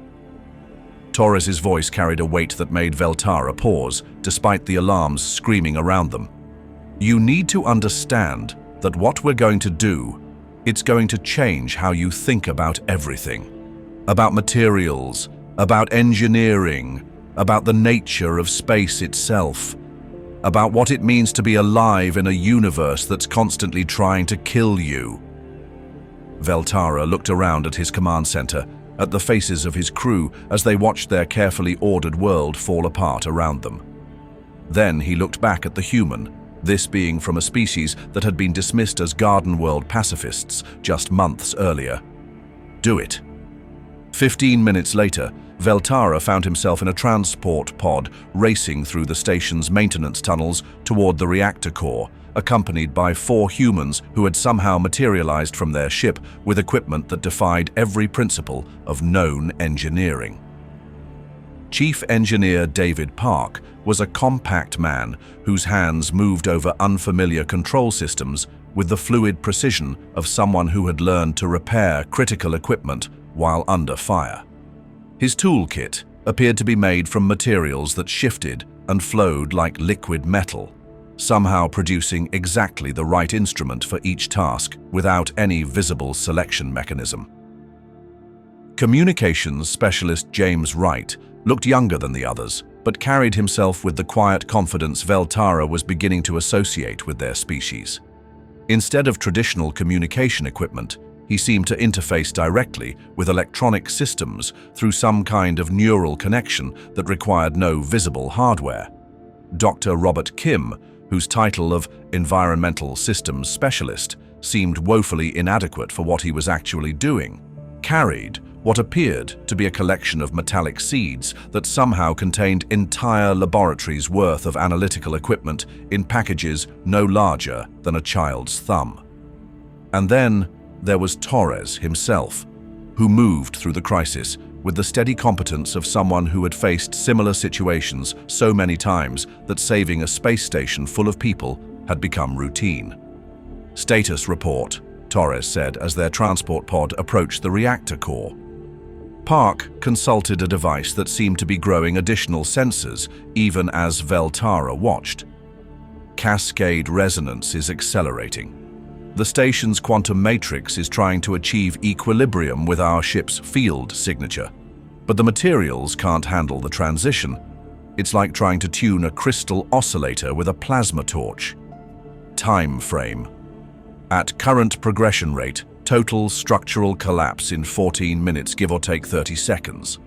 Torres's voice carried a weight that made Veltara pause, despite the alarms screaming around them. You need to understand that what we're going to do, it's going to change how you think about everything. About materials, about engineering, about the nature of space itself, about what it means to be alive in a universe that's constantly trying to kill you. Veltara looked around at his command center, at the faces of his crew as they watched their carefully ordered world fall apart around them. Then he looked back at the human, this being from a species that had been dismissed as Garden World pacifists just months earlier. Do it. 15 minutes later, Veltara found himself in a transport pod racing through the station's maintenance tunnels toward the reactor core, accompanied by 4 humans who had somehow materialized from their ship with equipment that defied every principle of known engineering. Chief Engineer David Park was a compact man whose hands moved over unfamiliar control systems with the fluid precision of someone who had learned to repair critical equipment while under fire. His toolkit appeared to be made from materials that shifted and flowed like liquid metal, somehow producing exactly the right instrument for each task without any visible selection mechanism. Communications specialist James Wright looked younger than the others, but carried himself with the quiet confidence Veltara was beginning to associate with their species. Instead of traditional communication equipment, he seemed to interface directly with electronic systems through some kind of neural connection that required no visible hardware. Dr. Robert Kim, whose title of Environmental Systems Specialist seemed woefully inadequate for what he was actually doing, carried what appeared to be a collection of metallic seeds that somehow contained entire laboratories' worth of analytical equipment in packages no larger than a child's thumb. And then there was Torres himself, who moved through the crisis with the steady competence of someone who had faced similar situations so many times that saving a space station full of people had become routine. Status report, Torres said as their transport pod approached the reactor core. Park consulted a device that seemed to be growing additional sensors even as Veltara watched. Cascade resonance is accelerating. The station's quantum matrix is trying to achieve equilibrium with our ship's field signature, but the materials can't handle the transition. It's like trying to tune a crystal oscillator with a plasma torch. Time frame. At current progression rate, total structural collapse in 14 minutes, give or take 30 seconds.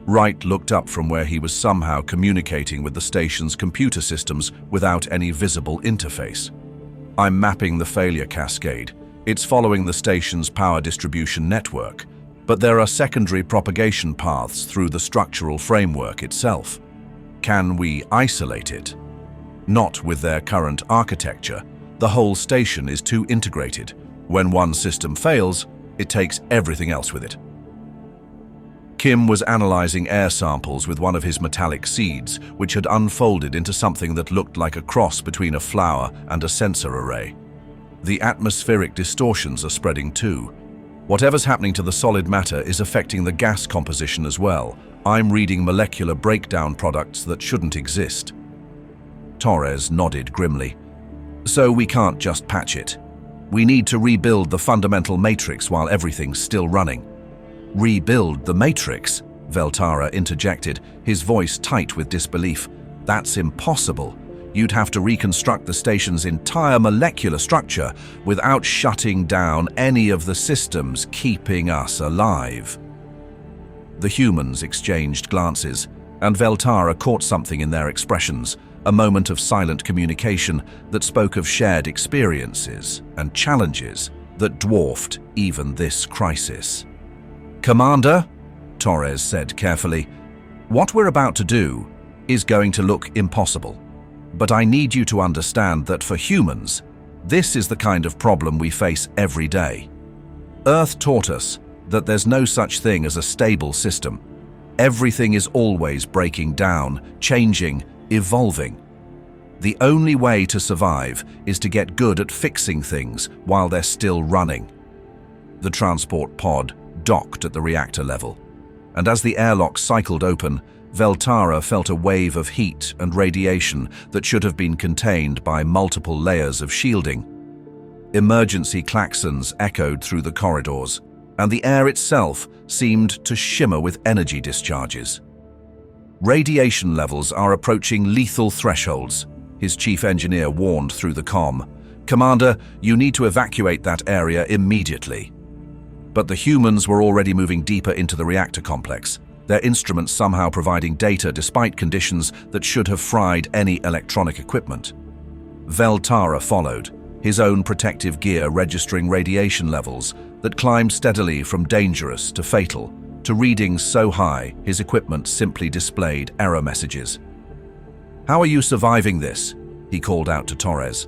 Wright looked up from where he was somehow communicating with the station's computer systems without any visible interface. I'm mapping the failure cascade. It's following the station's power distribution network, but there are secondary propagation paths through the structural framework itself. Can we isolate it? Not with their current architecture. The whole station is too integrated. When one system fails, it takes everything else with it. Kim was analyzing air samples with one of his metallic seeds, which had unfolded into something that looked like a cross between a flower and a sensor array. The atmospheric distortions are spreading too. Whatever's happening to the solid matter is affecting the gas composition as well. I'm reading molecular breakdown products that shouldn't exist. Torres nodded grimly. So we can't just patch it. We need to rebuild the fundamental matrix while everything's still running. Rebuild the matrix? Veltara interjected, his voice tight with disbelief. That's impossible. You'd have to reconstruct the station's entire molecular structure without shutting down any of the systems keeping us alive. The humans exchanged glances, and Veltara caught something in their expressions, a moment of silent communication that spoke of shared experiences and challenges that dwarfed even this crisis. Commander, Torres said carefully, what we're about to do is going to look impossible. But I need you to understand that for humans, this is the kind of problem we face every day. Earth taught us that there's no such thing as a stable system. Everything is always breaking down, changing, evolving. The only way to survive is to get good at fixing things while they're still running. The transport pod docked at the reactor level, and as the airlock cycled open, Veltara felt a wave of heat and radiation that should have been contained by multiple layers of shielding. Emergency klaxons echoed through the corridors, and the air itself seemed to shimmer with energy discharges. "Radiation levels are approaching lethal thresholds," his chief engineer warned through the comm. "Commander, you need to evacuate that area immediately." But the humans were already moving deeper into the reactor complex, their instruments somehow providing data despite conditions that should have fried any electronic equipment. Veltara followed, his own protective gear registering radiation levels that climbed steadily from dangerous to fatal, to readings so high his equipment simply displayed error messages. "How are you surviving this?" he called out to Torres.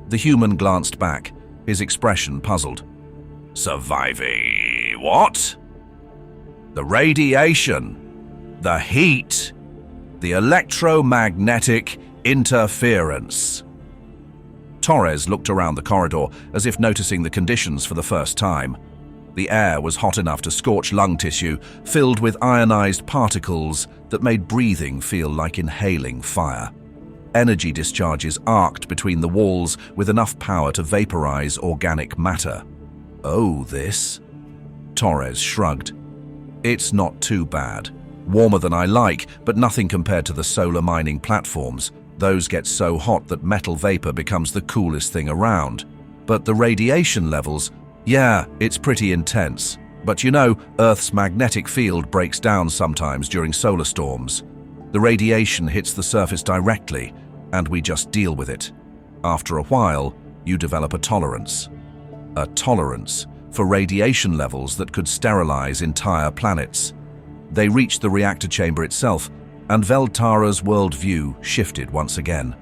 The human glanced back, his expression puzzled. "Surviving what?" "The radiation, the heat, the electromagnetic interference." Torres looked around the corridor as if noticing the conditions for the first time. The air was hot enough to scorch lung tissue, filled with ionized particles that made breathing feel like inhaling fire. Energy discharges arced between the walls with enough power to vaporize organic matter. "Oh, this?" Torres shrugged. "It's not too bad. Warmer than I like, but nothing compared to the solar mining platforms. Those get so hot that metal vapor becomes the coolest thing around. But the radiation levels, yeah, it's pretty intense. But you know, Earth's magnetic field breaks down sometimes during solar storms. The radiation hits the surface directly, and we just deal with it. After a while, you develop a tolerance. A tolerance for radiation levels that could sterilize entire planets. They reached the reactor chamber itself, and Veltara's worldview shifted once again.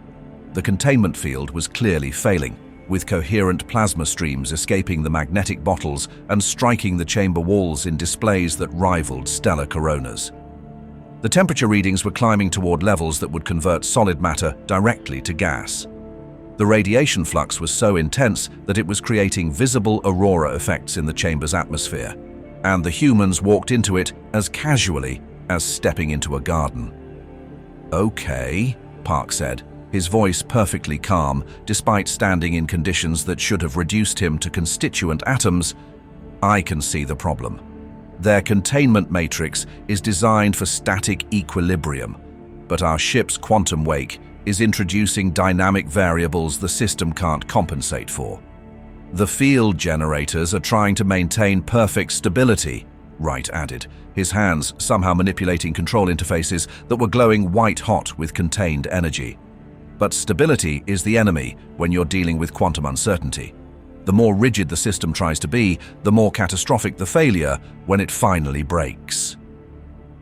The containment field was clearly failing, with coherent plasma streams escaping the magnetic bottles and striking the chamber walls in displays that rivaled stellar coronas. The temperature readings were climbing toward levels that would convert solid matter directly to gas. The radiation flux was so intense that it was creating visible aurora effects in the chamber's atmosphere, and the humans walked into it as casually as stepping into a garden. "Okay," Park said, his voice perfectly calm despite standing in conditions that should have reduced him to constituent atoms. "I can see the problem. Their containment matrix is designed for static equilibrium, but our ship's quantum wake is introducing dynamic variables the system can't compensate for. The field generators are trying to maintain perfect stability," Wright added, his hands somehow manipulating control interfaces that were glowing white-hot with contained energy. "But stability is the enemy when you're dealing with quantum uncertainty. The more rigid the system tries to be, the more catastrophic the failure when it finally breaks."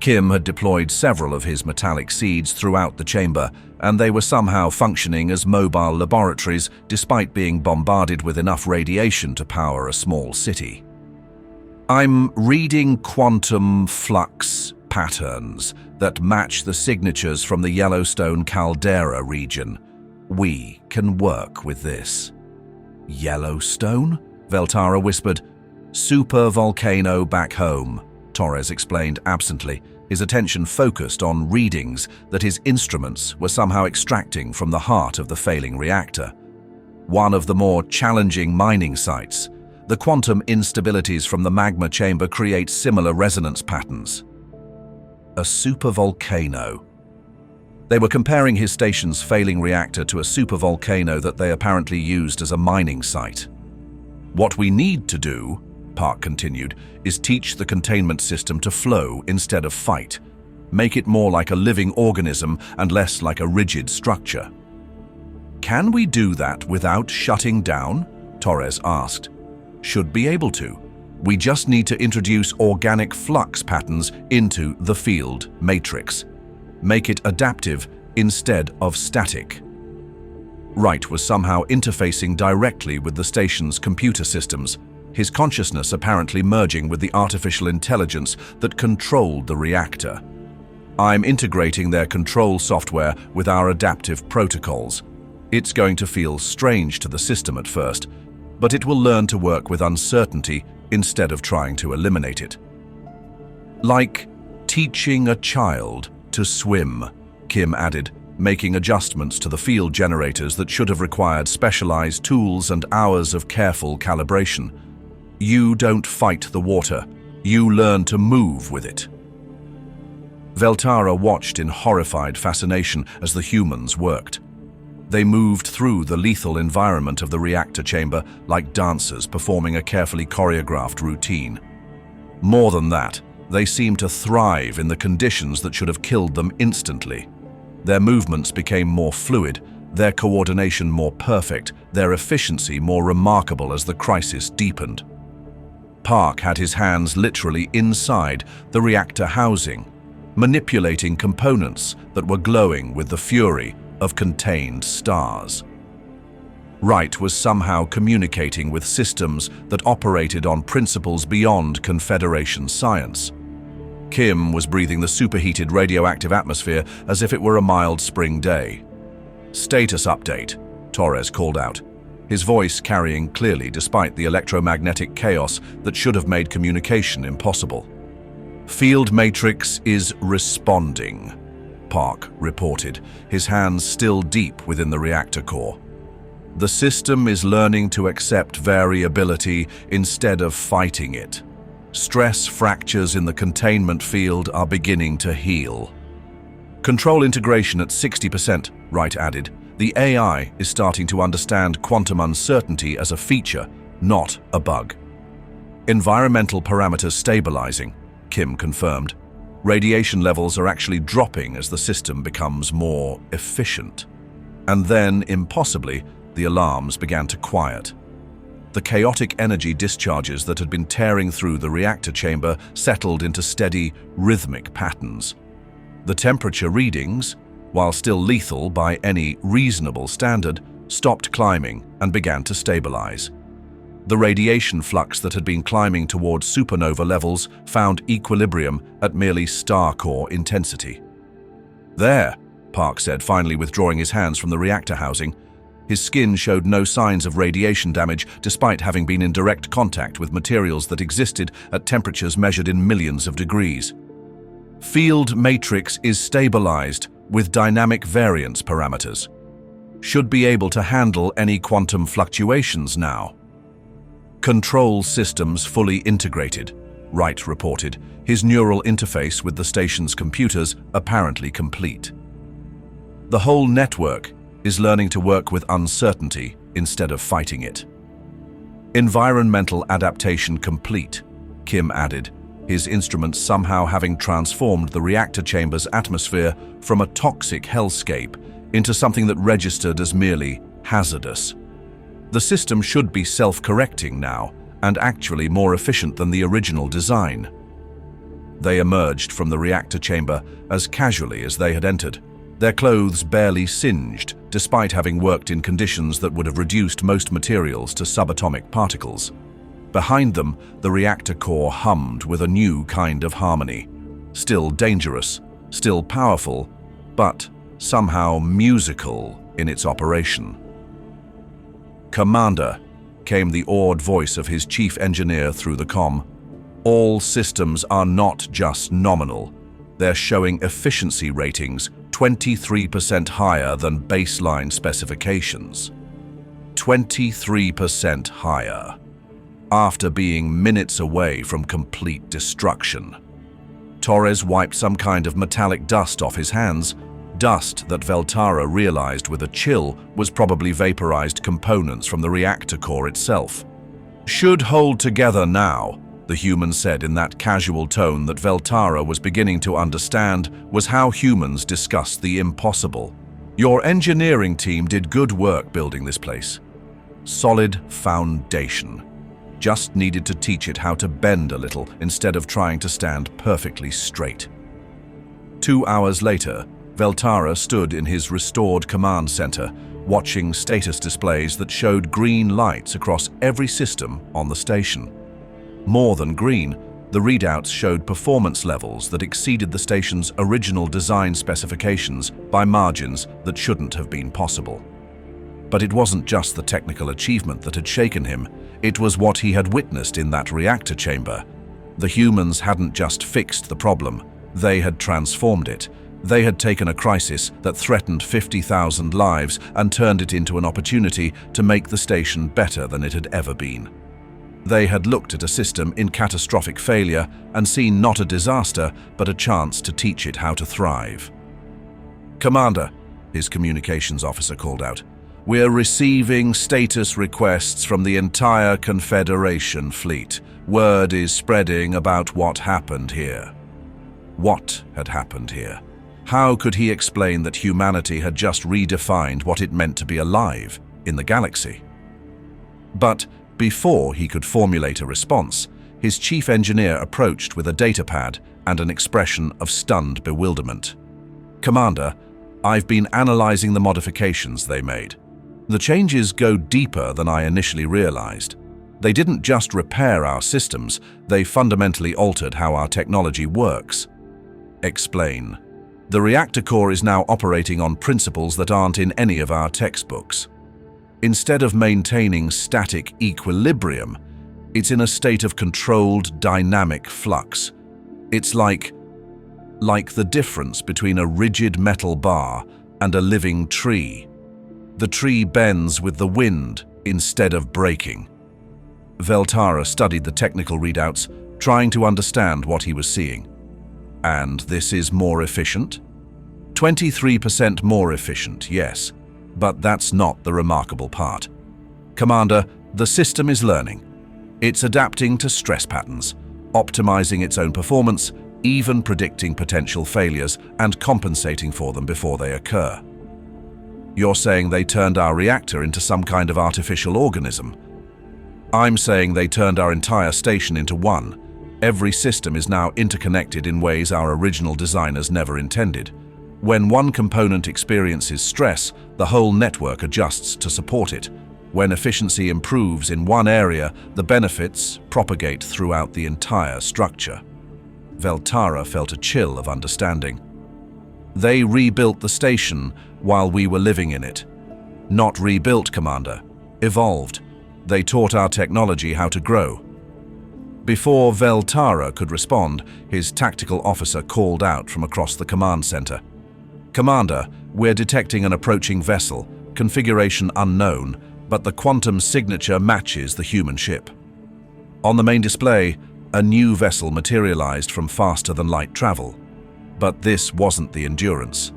Kim had deployed several of his metallic seeds throughout the chamber, and they were somehow functioning as mobile laboratories despite being bombarded with enough radiation to power a small city. "I'm reading quantum flux patterns that match the signatures from the Yellowstone caldera region. We can work with this." "Yellowstone?" Veltara whispered. "Super volcano back home," Torres explained absently, his attention focused on readings that his instruments were somehow extracting from the heart of the failing reactor. One of the more challenging mining sites. The quantum instabilities from the magma chamber create similar resonance patterns. A supervolcano. They were comparing his station's failing reactor to a supervolcano that they apparently used as a mining site. "What we need to do," Park continued, "is teach the containment system to flow instead of fight. Make it more like a living organism and less like a rigid structure." "Can we do that without shutting down?" Torres asked. "Should be able to. We just need to introduce organic flux patterns into the field matrix. Make it adaptive instead of static." Wright was somehow interfacing directly with the station's computer systems, his consciousness apparently merging with the artificial intelligence that controlled the reactor. I'm integrating their control software with our adaptive protocols. It's going to feel strange to the system at first, but it will learn to work with uncertainty instead of trying to eliminate it. Like teaching a child to swim, Kim added, making adjustments to the field generators that should have required specialized tools and hours of careful calibration. You don't fight the water, you learn to move with it. Veltara watched in horrified fascination as the humans worked. They moved through the lethal environment of the reactor chamber like dancers performing a carefully choreographed routine. More than that, they seemed to thrive in the conditions that should have killed them instantly. Their movements became more fluid, their coordination more perfect, their efficiency more remarkable as the crisis deepened. Park had his hands literally inside the reactor housing, manipulating components that were glowing with the fury of contained stars. Wright was somehow communicating with systems that operated on principles beyond Confederation science. Kim was breathing the superheated radioactive atmosphere as if it were a mild spring day. "Status update," Torres called out, his voice carrying clearly despite the electromagnetic chaos that should have made communication impossible. "Field matrix is responding," Park reported, his hands still deep within the reactor core. "The system is learning to accept variability instead of fighting it. Stress fractures in the containment field are beginning to heal." "Control integration at 60%, Wright added. "The AI is starting to understand quantum uncertainty as a feature, not a bug." "Environmental parameters stabilizing," Kim confirmed. "Radiation levels are actually dropping as the system becomes more efficient." And then, impossibly, the alarms began to quiet. The chaotic energy discharges that had been tearing through the reactor chamber settled into steady, rhythmic patterns. The temperature readings, while still lethal by any reasonable standard, stopped climbing and began to stabilize. The radiation flux that had been climbing towards supernova levels found equilibrium at merely star core intensity. "There," Park said, finally withdrawing his hands from the reactor housing. His skin showed no signs of radiation damage despite having been in direct contact with materials that existed at temperatures measured in millions of degrees. "Field matrix is stabilized with dynamic variance parameters. Should be able to handle any quantum fluctuations now." "Control systems fully integrated," Wright reported, his neural interface with the station's computers apparently complete. "The whole network is learning to work with uncertainty instead of fighting it." "Environmental adaptation complete," Kim added, his instruments somehow having transformed the reactor chamber's atmosphere from a toxic hellscape into something that registered as merely hazardous. The system should be self-correcting now, and actually more efficient than the original design. They emerged from the reactor chamber as casually as they had entered, their clothes barely singed, despite having worked in conditions that would have reduced most materials to subatomic particles. Behind them, the reactor core hummed with a new kind of harmony. Still dangerous, still powerful, but somehow musical in its operation. "Commander," came the awed voice of his chief engineer through the comm. "All systems are not just nominal. They're showing efficiency ratings 23% higher than baseline specifications. 23% higher. After being minutes away from complete destruction." Torres wiped some kind of metallic dust off his hands, dust that Veltara realized with a chill was probably vaporized components from the reactor core itself. "Should hold together now," the human said in that casual tone that Veltara was beginning to understand was how humans discussed the impossible. "Your engineering team did good work building this place. Solid foundation. Just needed to teach it how to bend a little instead of trying to stand perfectly straight." 2 hours later, Veltara stood in his restored command center, watching status displays that showed green lights across every system on the station. More than green, The readouts showed performance levels that exceeded the station's original design specifications by margins that shouldn't have been possible. But it wasn't just the technical achievement that had shaken him, it was what he had witnessed in that reactor chamber. The humans hadn't just fixed the problem, they had transformed it. They had taken a crisis that threatened 50,000 lives and turned it into an opportunity to make the station better than it had ever been. They had looked at a system in catastrophic failure and seen not a disaster, but a chance to teach it how to thrive. "Commander," his communications officer called out, "we're receiving status requests from the entire Confederation fleet. Word is spreading about what happened here." What had happened here? How could he explain that humanity had just redefined what it meant to be alive in the galaxy? But before he could formulate a response, his chief engineer approached with a datapad and an expression of stunned bewilderment. "Commander, I've been analyzing the modifications they made. The changes go deeper than I initially realized. They didn't just repair our systems, they fundamentally altered how our technology works." "Explain." "The reactor core is now operating on principles that aren't in any of our textbooks. Instead of maintaining static equilibrium, it's in a state of controlled dynamic flux. It's like the difference between a rigid metal bar and a living tree. The tree bends with the wind instead of breaking." Veltara studied the technical readouts, trying to understand what he was seeing. "And this is more efficient?" 23% more efficient, yes. But that's not the remarkable part. "Commander, the system is learning. It's adapting to stress patterns, optimizing its own performance, even predicting potential failures and compensating for them before they occur." "You're saying they turned our reactor into some kind of artificial organism?" "I'm saying they turned our entire station into one. Every system is now interconnected in ways our original designers never intended. When one component experiences stress, the whole network adjusts to support it. When efficiency improves in one area, the benefits propagate throughout the entire structure." Veltara felt a chill of understanding. "They rebuilt the station while we were living in it." "Not rebuilt, Commander. Evolved. They taught our technology how to grow." Before Veltara could respond, his tactical officer called out from across the command center. "Commander, we're detecting an approaching vessel, configuration unknown, but the quantum signature matches the human ship." On the main display, a new vessel materialized from faster-than-light travel. But this wasn't the Endurance.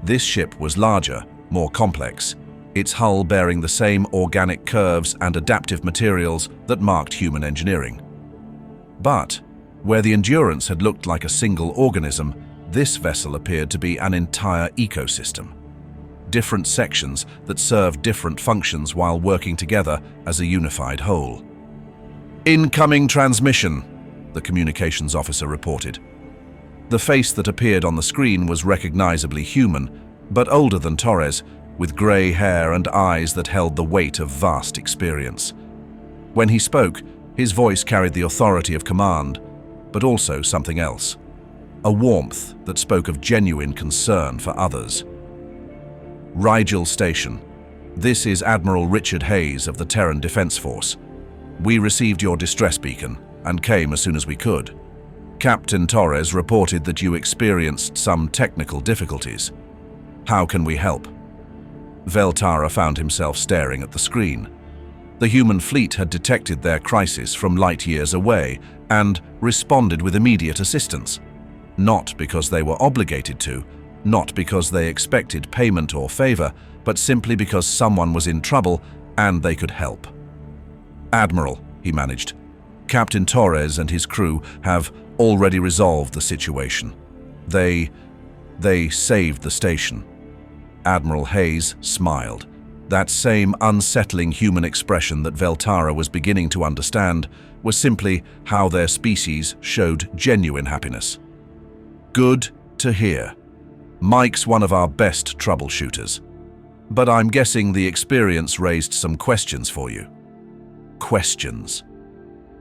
This ship was larger, more complex, its hull bearing the same organic curves and adaptive materials that marked human engineering. But where the Endurance had looked like a single organism, this vessel appeared to be an entire ecosystem. Different sections that served different functions while working together as a unified whole. "Incoming transmission," the communications officer reported. The face that appeared on the screen was recognizably human, but older than Torres, with grey hair and eyes that held the weight of vast experience. When he spoke, his voice carried the authority of command, but also something else. A warmth that spoke of genuine concern for others. "Riel Station. This is Admiral Richard Hayes of the Terran Defense Force. We received your distress beacon and came as soon as we could. Captain Torres reported that you experienced some technical difficulties. How can we help?" Veltara found himself staring at the screen. The human fleet had detected their crisis from light years away and responded with immediate assistance. Not because they were obligated to, not because they expected payment or favor, but simply because someone was in trouble and they could help. "Admiral," he managed, "Captain Torres and his crew have already resolved the situation. They saved the station." Admiral Hayes smiled. That same unsettling human expression that Veltara was beginning to understand was simply how their species showed genuine happiness. "Good to hear. Mike's one of our best troubleshooters. But I'm guessing the experience raised some questions for you." "Questions?"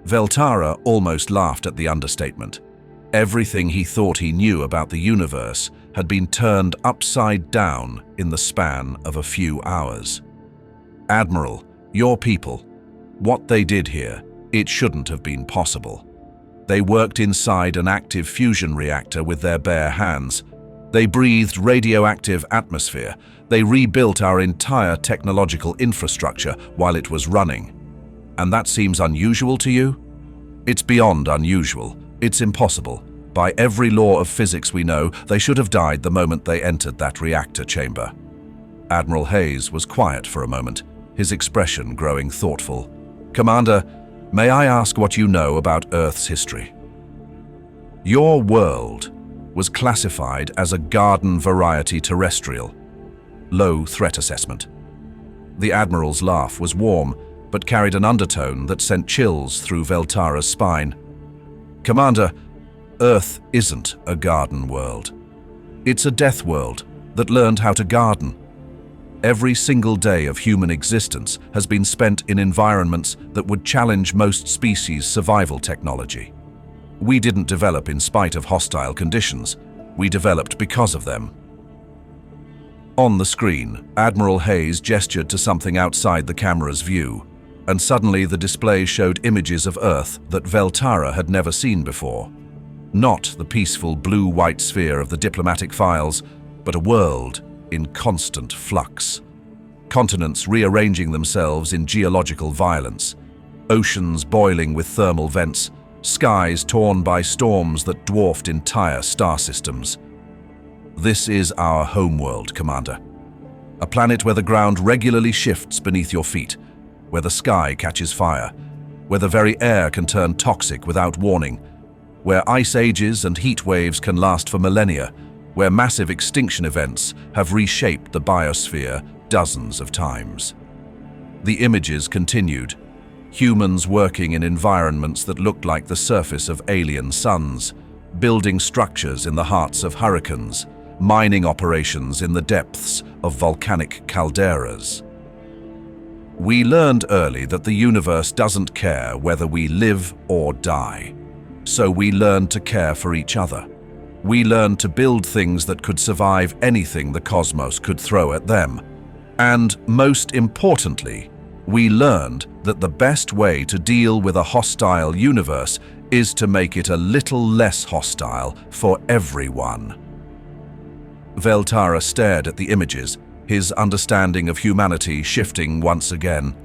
Veltara almost laughed at the understatement. Everything he thought he knew about the universe had been turned upside down in the span of a few hours. Admiral, your people, what they did here, it shouldn't have been possible. They worked inside an active fusion reactor with their bare hands. They breathed radioactive atmosphere. They rebuilt our entire technological infrastructure while it was running. And that seems unusual to you? It's beyond unusual. It's impossible. By every law of physics we know, they should have died the moment they entered that reactor chamber. Admiral Hayes was quiet for a moment, his expression growing thoughtful. Commander, may I ask what you know about Earth's history? Your world was classified as a garden variety terrestrial. Low threat assessment. The Admiral's laugh was warm, but carried an undertone that sent chills through Veltara's spine. Commander, Earth isn't a garden world. It's a death world that learned how to garden. Every single day of human existence has been spent in environments that would challenge most species' survival technology. We didn't develop in spite of hostile conditions. We developed because of them. On the screen, Admiral Hayes gestured to something outside the camera's view, and suddenly the display showed images of Earth that Veltara had never seen before. Not the peaceful blue-white sphere of the diplomatic files, but a world in constant flux. Continents rearranging themselves in geological violence, oceans boiling with thermal vents, skies torn by storms that dwarfed entire star systems. This is our homeworld, Commander. A planet where the ground regularly shifts beneath your feet, where the sky catches fire, where the very air can turn toxic without warning, where ice ages and heat waves can last for millennia, where massive extinction events have reshaped the biosphere dozens of times. The images continued, humans working in environments that looked like the surface of alien suns, building structures in the hearts of hurricanes, mining operations in the depths of volcanic calderas. We learned early that the universe doesn't care whether we live or die. So we learned to care for each other. We learned to build things that could survive anything the cosmos could throw at them. And most importantly, we learned that the best way to deal with a hostile universe is to make it a little less hostile for everyone. Veltara stared at the images, his understanding of humanity shifting once again.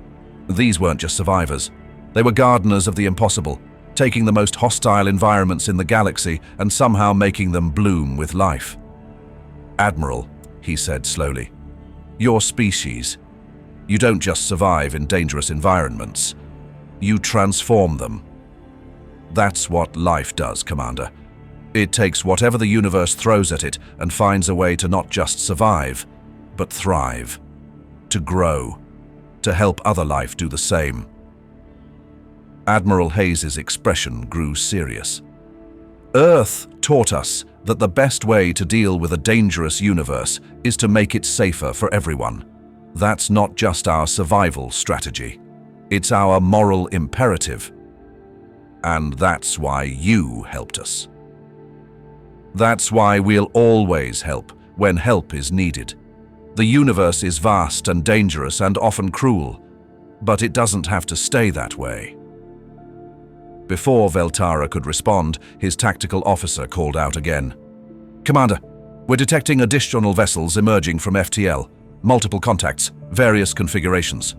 These weren't just survivors. They were gardeners of the impossible, taking the most hostile environments in the galaxy and somehow making them bloom with life. Admiral, he said slowly, your species, you don't just survive in dangerous environments, you transform them. That's what life does, Commander. It takes whatever the universe throws at it and finds a way to not just survive, but thrive, to grow, to help other life do the same. Admiral Hayes's expression grew serious. Earth taught us that the best way to deal with a dangerous universe is to make it safer for everyone. That's not just our survival strategy. It's our moral imperative. And that's why you helped us. That's why we'll always help when help is needed. The universe is vast and dangerous and often cruel, but it doesn't have to stay that way. Before Veltara could respond, his tactical officer called out again. Commander, we're detecting additional vessels emerging from FTL. Multiple contacts, various configurations.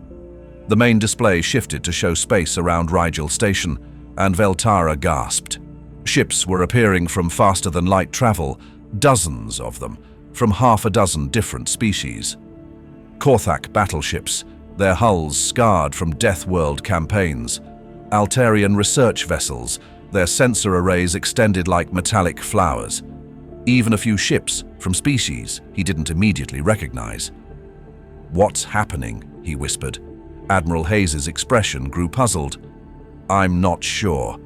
The main display shifted to show space around Riel Station, and Veltara gasped. Ships were appearing from faster-than-light travel, dozens of them, from half a dozen different species. Kthvar battleships, their hulls scarred from Deathworld campaigns. Altarian research vessels, their sensor arrays extended like metallic flowers. Even a few ships from species he didn't immediately recognize. What's happening? He whispered. Admiral Hayes's expression grew puzzled. I'm not sure.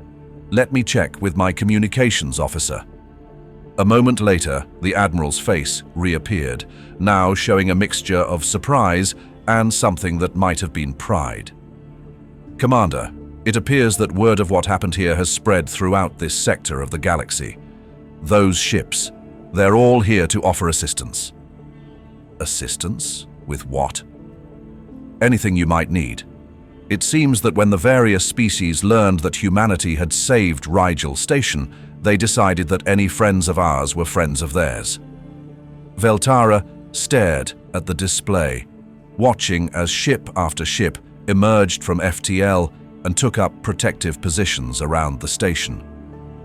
Let me check with my communications officer. A moment later, the Admiral's face reappeared, now showing a mixture of surprise and something that might have been pride. Commander, It appears that word of what happened here has spread throughout this sector of the galaxy. Those ships, they're all here to offer assistance. Assistance? With what? Anything you might need. It seems that when the various species learned that humanity had saved Riel Station, they decided that any friends of ours were friends of theirs. Veltara stared at the display, watching as ship after ship emerged from FTL and took up protective positions around the station.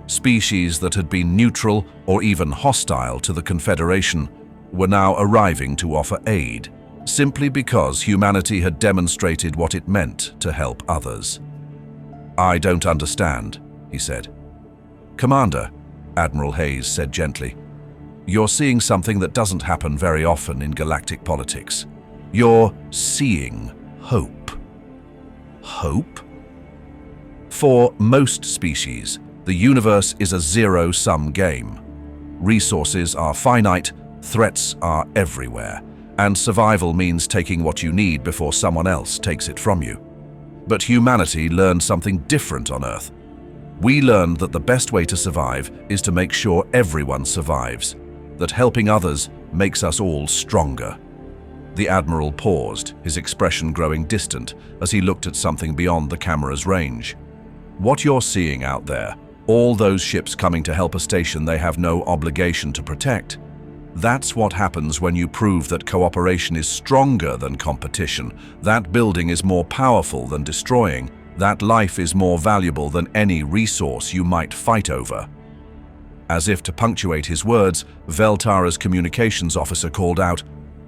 Species that had been neutral or even hostile to the Confederation were now arriving to offer aid, simply because humanity had demonstrated what it meant to help others. "I don't understand," he said. "Commander," Admiral Hayes said gently, "you're seeing something that doesn't happen very often in galactic politics. You're seeing hope." Hope? For most species, the universe is a zero-sum game. Resources are finite, threats are everywhere, and survival means taking what you need before someone else takes it from you. But humanity learned something different on Earth. We learned that the best way to survive is to make sure everyone survives, that helping others makes us all stronger. The Admiral paused, his expression growing distant as he looked at something beyond the camera's range. "What you're seeing out there, all those ships coming to help a station they have no obligation to protect, that's what happens when you prove that cooperation is stronger than competition, that building is more powerful than destroying, that life is more valuable than any resource you might fight over." As if to punctuate his words, Veltara's communications officer called out,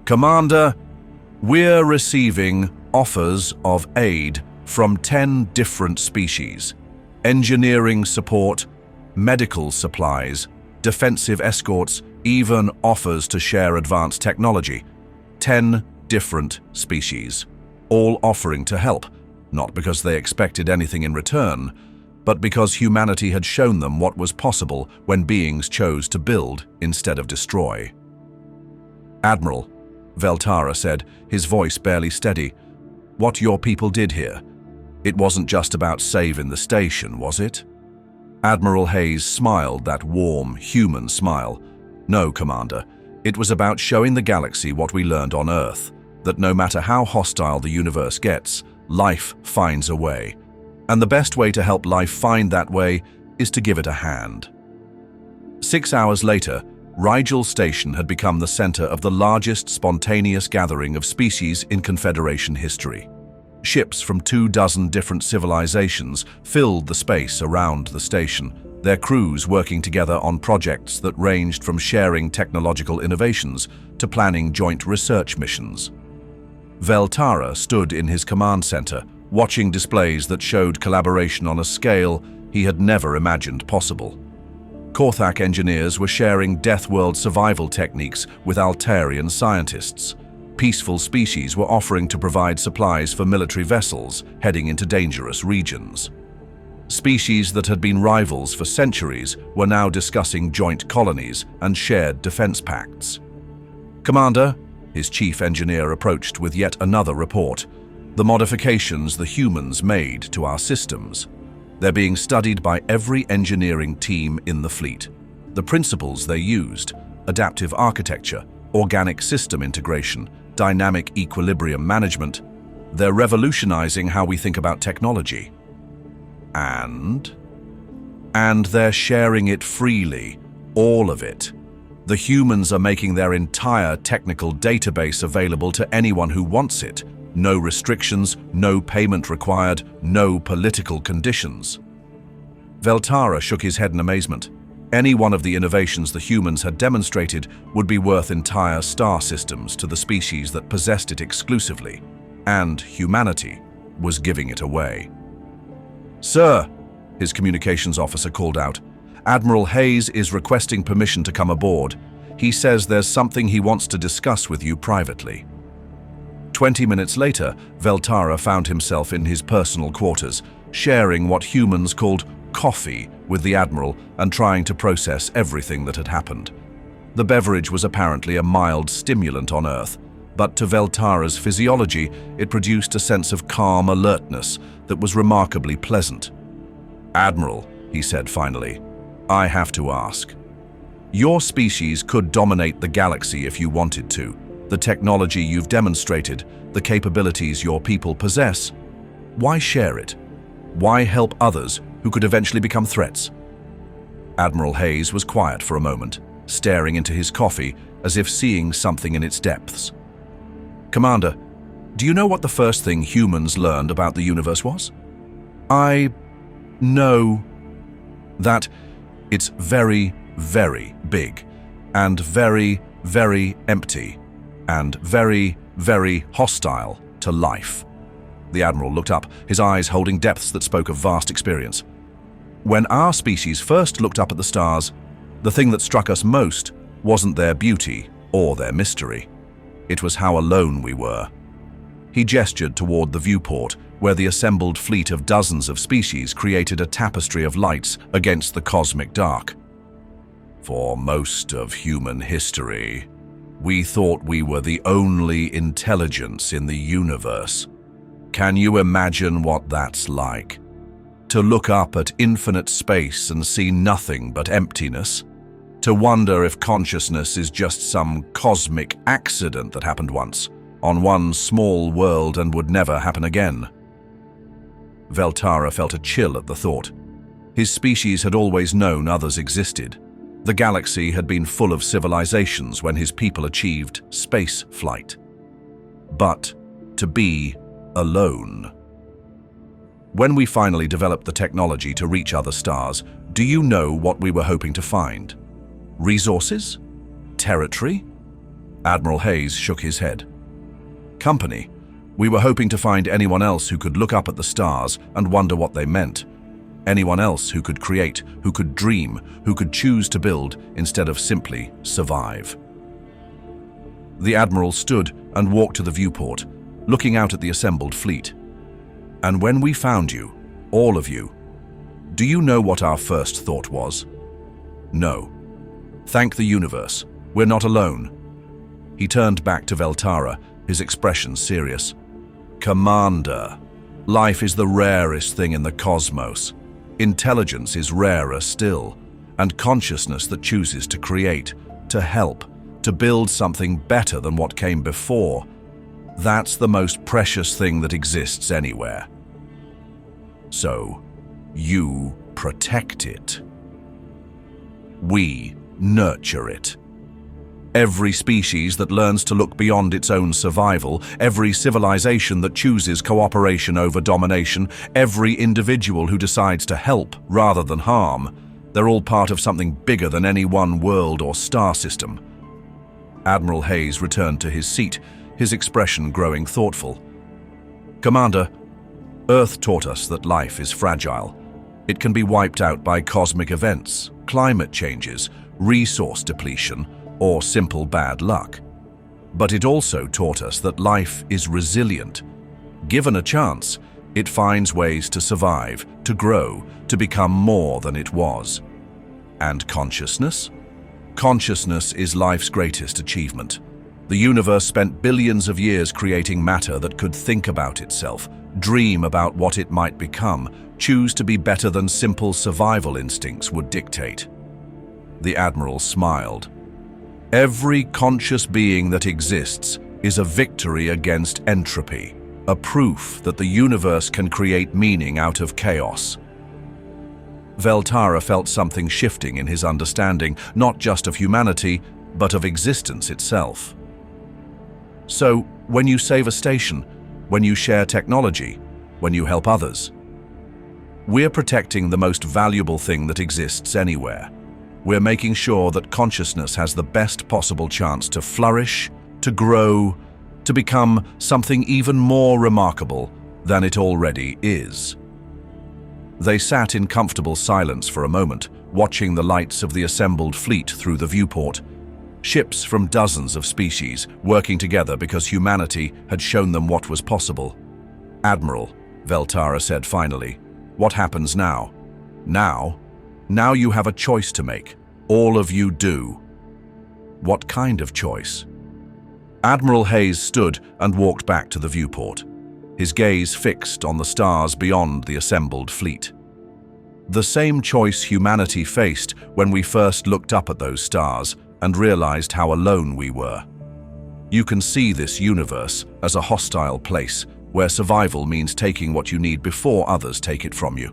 "Commander, we're receiving offers of aid from 10 different species. Engineering support, medical supplies, defensive escorts, even offers to share advanced technology. 10 different species, all offering to help, not because they expected anything in return, but because humanity had shown them what was possible when beings chose to build instead of destroy." "Admiral," Veltara said, his voice barely steady, "what your people did here, it wasn't just about saving the station, was it?" Admiral Hayes smiled that warm, human smile. "No, Commander, it was about showing the galaxy what we learned on Earth, that no matter how hostile the universe gets, life finds a way. And the best way to help life find that way is to give it a hand." 6 hours later, Riel Station had become the center of the largest spontaneous gathering of species in Confederation history. Ships from 24 different civilizations filled the space around the station, their crews working together on projects that ranged from sharing technological innovations to planning joint research missions. Veltara stood in his command center, watching displays that showed collaboration on a scale he had never imagined possible. Kthvar engineers were sharing Deathworlds survival techniques with Altarian scientists. Peaceful species were offering to provide supplies for military vessels heading into dangerous regions. Species that had been rivals for centuries were now discussing joint colonies and shared defense pacts. "Commander," his chief engineer approached with yet another report, "the modifications the humans made to our systems. They're being studied by every engineering team in the fleet. The principles they used, adaptive architecture, organic system integration, dynamic equilibrium management, they're revolutionizing how we think about technology. And they're sharing it freely, all of it. The humans are making their entire technical database available to anyone who wants it. No restrictions, no payment required, no political conditions." Veltara shook his head in amazement. Any one of the innovations the humans had demonstrated would be worth entire star systems to the species that possessed it exclusively, and humanity was giving it away. "Sir," his communications officer called out, "Admiral Hayes is requesting permission to come aboard. He says there's something he wants to discuss with you privately." 20 minutes later, Veltara found himself in his personal quarters, sharing what humans called coffee with the Admiral and trying to process everything that had happened. The beverage was apparently a mild stimulant on Earth, but to Veltara's physiology, it produced a sense of calm alertness that was remarkably pleasant. "Admiral," he said finally, "I have to ask. Your species could dominate the galaxy if you wanted to. The technology you've demonstrated, the capabilities your people possess. Why share it? Why help others who could eventually become threats?" Admiral Hayes was quiet for a moment, staring into his coffee as if seeing something in its depths. "Commander, do you know what the first thing humans learned about the universe was?" "I know that it's very, very big, and very, very empty, and very, very hostile to life." The Admiral looked up, his eyes holding depths that spoke of vast experience. "When our species first looked up at the stars, the thing that struck us most wasn't their beauty or their mystery. It was how alone we were." He gestured toward the viewport, where the assembled fleet of dozens of species created a tapestry of lights against the cosmic dark. "For most of human history, we thought we were the only intelligence in the universe. Can you imagine what that's like? To look up at infinite space and see nothing but emptiness? To wonder if consciousness is just some cosmic accident that happened once, on one small world and would never happen again?" Veltara felt a chill at the thought. His species had always known others existed. The galaxy had been full of civilizations when his people achieved space flight. But to be alone. "When we finally developed the technology to reach other stars, do you know what we were hoping to find? Resources? Territory?" Admiral Hayes shook his head. "Company. We were hoping to find anyone else who could look up at the stars and wonder what they meant. Anyone else who could create, who could dream, who could choose to build instead of simply survive." The Admiral stood and walked to the viewport, looking out at the assembled fleet. "And when we found you, all of you, do you know what our first thought was? No. Thank the universe. We're not alone." He turned back to Veltara, his expression serious. "Commander, life is the rarest thing in the cosmos. Intelligence is rarer still, and consciousness that chooses to create, to help, to build something better than what came before, that's the most precious thing that exists anywhere. So, you protect it. We nurture it. Every species that learns to look beyond its own survival, every civilization that chooses cooperation over domination, every individual who decides to help rather than harm, they're all part of something bigger than any one world or star system." Admiral Hayes returned to his seat, his expression growing thoughtful. "Commander, Earth taught us that life is fragile. It can be wiped out by cosmic events, climate changes, resource depletion, or simple bad luck. But it also taught us that life is resilient. Given a chance, it finds ways to survive, to grow, to become more than it was. And consciousness? Consciousness is life's greatest achievement. The universe spent billions of years creating matter that could think about itself, dream about what it might become, choose to be better than simple survival instincts would dictate." The Admiral smiled. "Every conscious being that exists is a victory against entropy, a proof that the universe can create meaning out of chaos." Veltara felt something shifting in his understanding, not just of humanity, but of existence itself. "So, when you save a station, when you share technology, when you help others, we're protecting the most valuable thing that exists anywhere. We're making sure that consciousness has the best possible chance to flourish, to grow, to become something even more remarkable than it already is." They sat in comfortable silence for a moment, watching the lights of the assembled fleet through the viewport. Ships from dozens of species working together because humanity had shown them what was possible. "Admiral," Veltara said finally, "what happens now? Now you have a choice to make. All of you do." "What kind of choice?" Admiral Hayes stood and walked back to the viewport, his gaze fixed on the stars beyond the assembled fleet. The same choice humanity faced when we first looked up at those stars and realized how alone we were. You can see this universe as a hostile place where survival means taking what you need before others take it from you,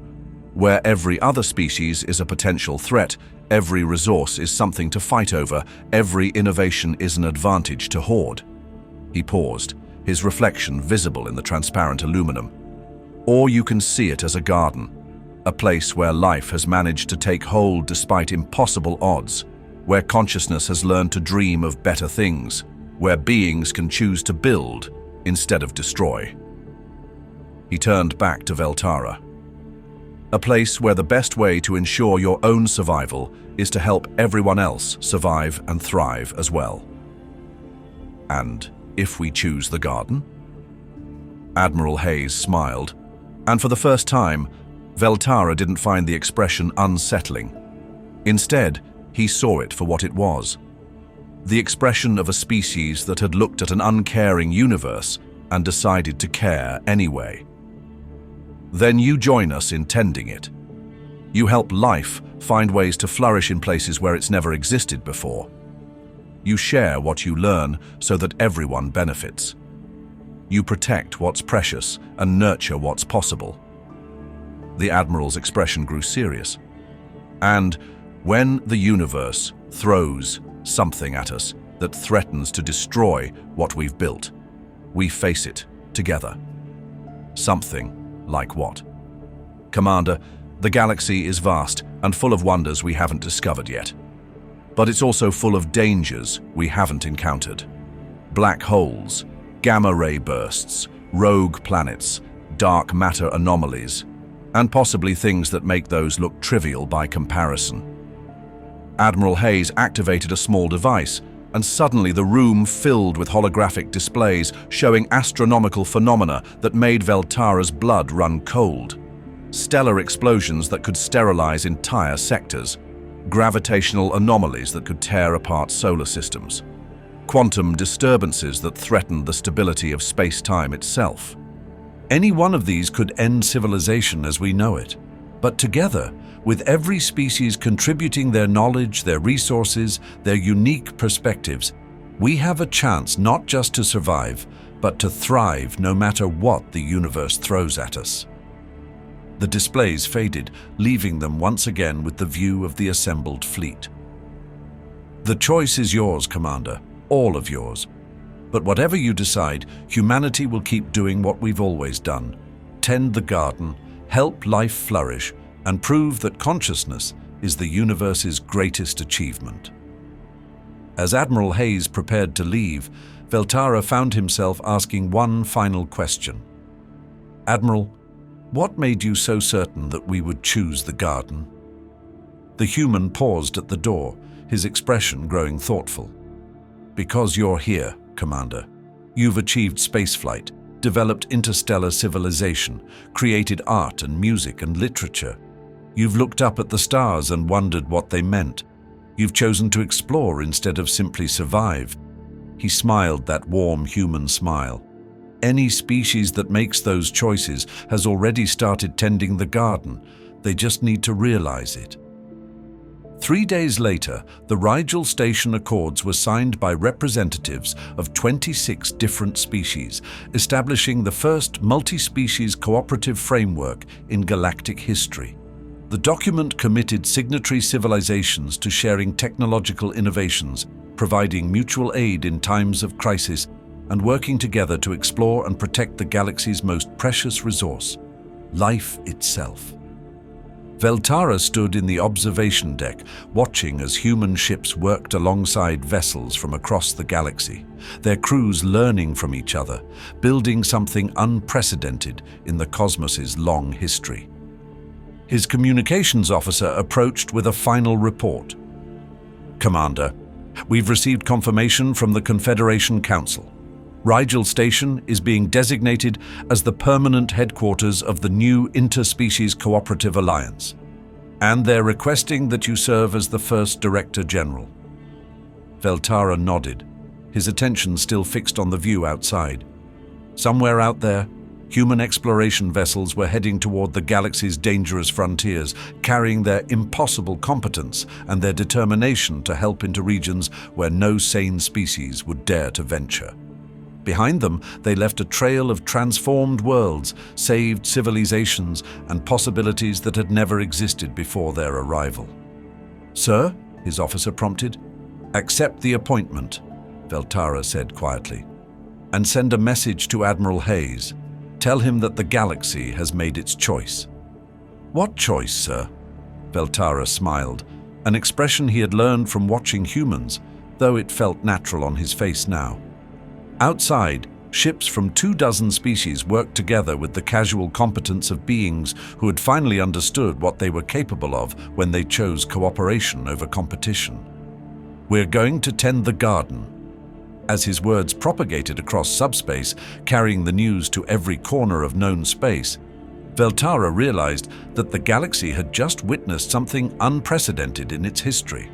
where every other species is a potential threat, every resource is something to fight over, every innovation is an advantage to hoard. He paused, his reflection visible in the transparent aluminum. Or you can see it as a garden, a place where life has managed to take hold despite impossible odds, where consciousness has learned to dream of better things, where beings can choose to build instead of destroy. He turned back to Veltara. A place where the best way to ensure your own survival is to help everyone else survive and thrive as well. And if we choose the garden? Admiral Hayes smiled, and for the first time, Veltara didn't find the expression unsettling. Instead, he saw it for what it was. The expression of a species that had looked at an uncaring universe and decided to care anyway. Then you join us in tending it. You help life find ways to flourish in places where it's never existed before. You share what you learn so that everyone benefits. You protect what's precious and nurture what's possible. The Admiral's expression grew serious. And when the universe throws something at us that threatens to destroy what we've built, we face it together. Something like what? Commander, the galaxy is vast and full of wonders we haven't discovered yet. But it's also full of dangers we haven't encountered. Black holes, gamma-ray bursts, rogue planets, dark matter anomalies, and possibly things that make those look trivial by comparison. Admiral Hayes activated a small device, and suddenly the room filled with holographic displays showing astronomical phenomena that made Veltara's blood run cold. Stellar explosions that could sterilize entire sectors, gravitational anomalies that could tear apart solar systems, quantum disturbances that threatened the stability of space-time itself. Any one of these could end civilization as we know it. But together, with every species contributing their knowledge, their resources, their unique perspectives, we have a chance not just to survive, but to thrive no matter what the universe throws at us. The displays faded, leaving them once again with the view of the assembled fleet. The choice is yours, Commander, all of yours. But whatever you decide, humanity will keep doing what we've always done. Tend the garden, help life flourish, and prove that consciousness is the universe's greatest achievement. As Admiral Hayes prepared to leave, Veltara found himself asking one final question. Admiral, what made you so certain that we would choose the garden? The human paused at the door, his expression growing thoughtful. Because you're here, Commander. You've achieved spaceflight, developed interstellar civilization, created art and music and literature. You've looked up at the stars and wondered what they meant. You've chosen to explore instead of simply survive. He smiled that warm human smile. Any species that makes those choices has already started tending the garden. They just need to realize it. 3 days later, the Riel Station Accords were signed by representatives of 26 different species, establishing the first multi-species cooperative framework in galactic history. The document committed signatory civilizations to sharing technological innovations, providing mutual aid in times of crisis, and working together to explore and protect the galaxy's most precious resource, life itself. Veltara stood in the observation deck, watching as human ships worked alongside vessels from across the galaxy, their crews learning from each other, building something unprecedented in the cosmos's long history. His communications officer approached with a final report. Commander, we've received confirmation from the Confederation Council. Riel Station is being designated as the permanent headquarters of the new Interspecies Cooperative Alliance, and they're requesting that you serve as the first Director General. Veltara nodded, his attention still fixed on the view outside. Somewhere out there, human exploration vessels were heading toward the galaxy's dangerous frontiers, carrying their impossible competence and their determination to help into regions where no sane species would dare to venture. Behind them, they left a trail of transformed worlds, saved civilizations, and possibilities that had never existed before their arrival. "Sir," his officer prompted. "Accept the appointment," Veltara said quietly, "and send a message to Admiral Hayes. Tell him that the galaxy has made its choice." "What choice, sir?" Veltara smiled, an expression he had learned from watching humans, though it felt natural on his face now. Outside, ships from 24 species worked together with the casual competence of beings who had finally understood what they were capable of when they chose cooperation over competition. "We're going to tend the garden." As his words propagated across subspace, carrying the news to every corner of known space, Veltara realized that the galaxy had just witnessed something unprecedented in its history.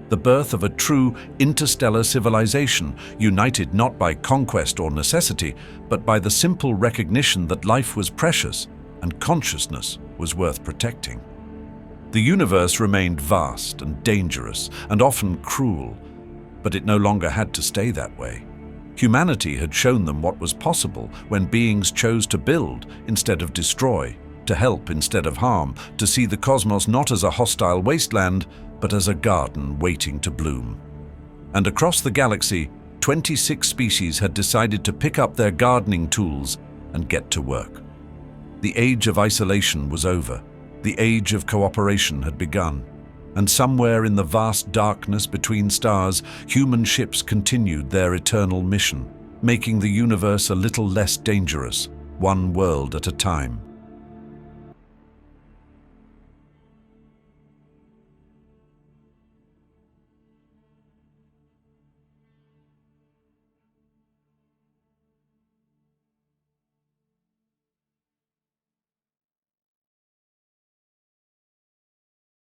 The birth of a true interstellar civilization, united not by conquest or necessity, but by the simple recognition that life was precious and consciousness was worth protecting. The universe remained vast and dangerous and often cruel, but it no longer had to stay that way. Humanity had shown them what was possible when beings chose to build instead of destroy, to help instead of harm, to see the cosmos not as a hostile wasteland, but as a garden waiting to bloom. And across the galaxy, 26 species had decided to pick up their gardening tools and get to work. The age of isolation was over. The age of cooperation had begun. And somewhere in the vast darkness between stars, human ships continued their eternal mission, making the universe a little less dangerous, one world at a time.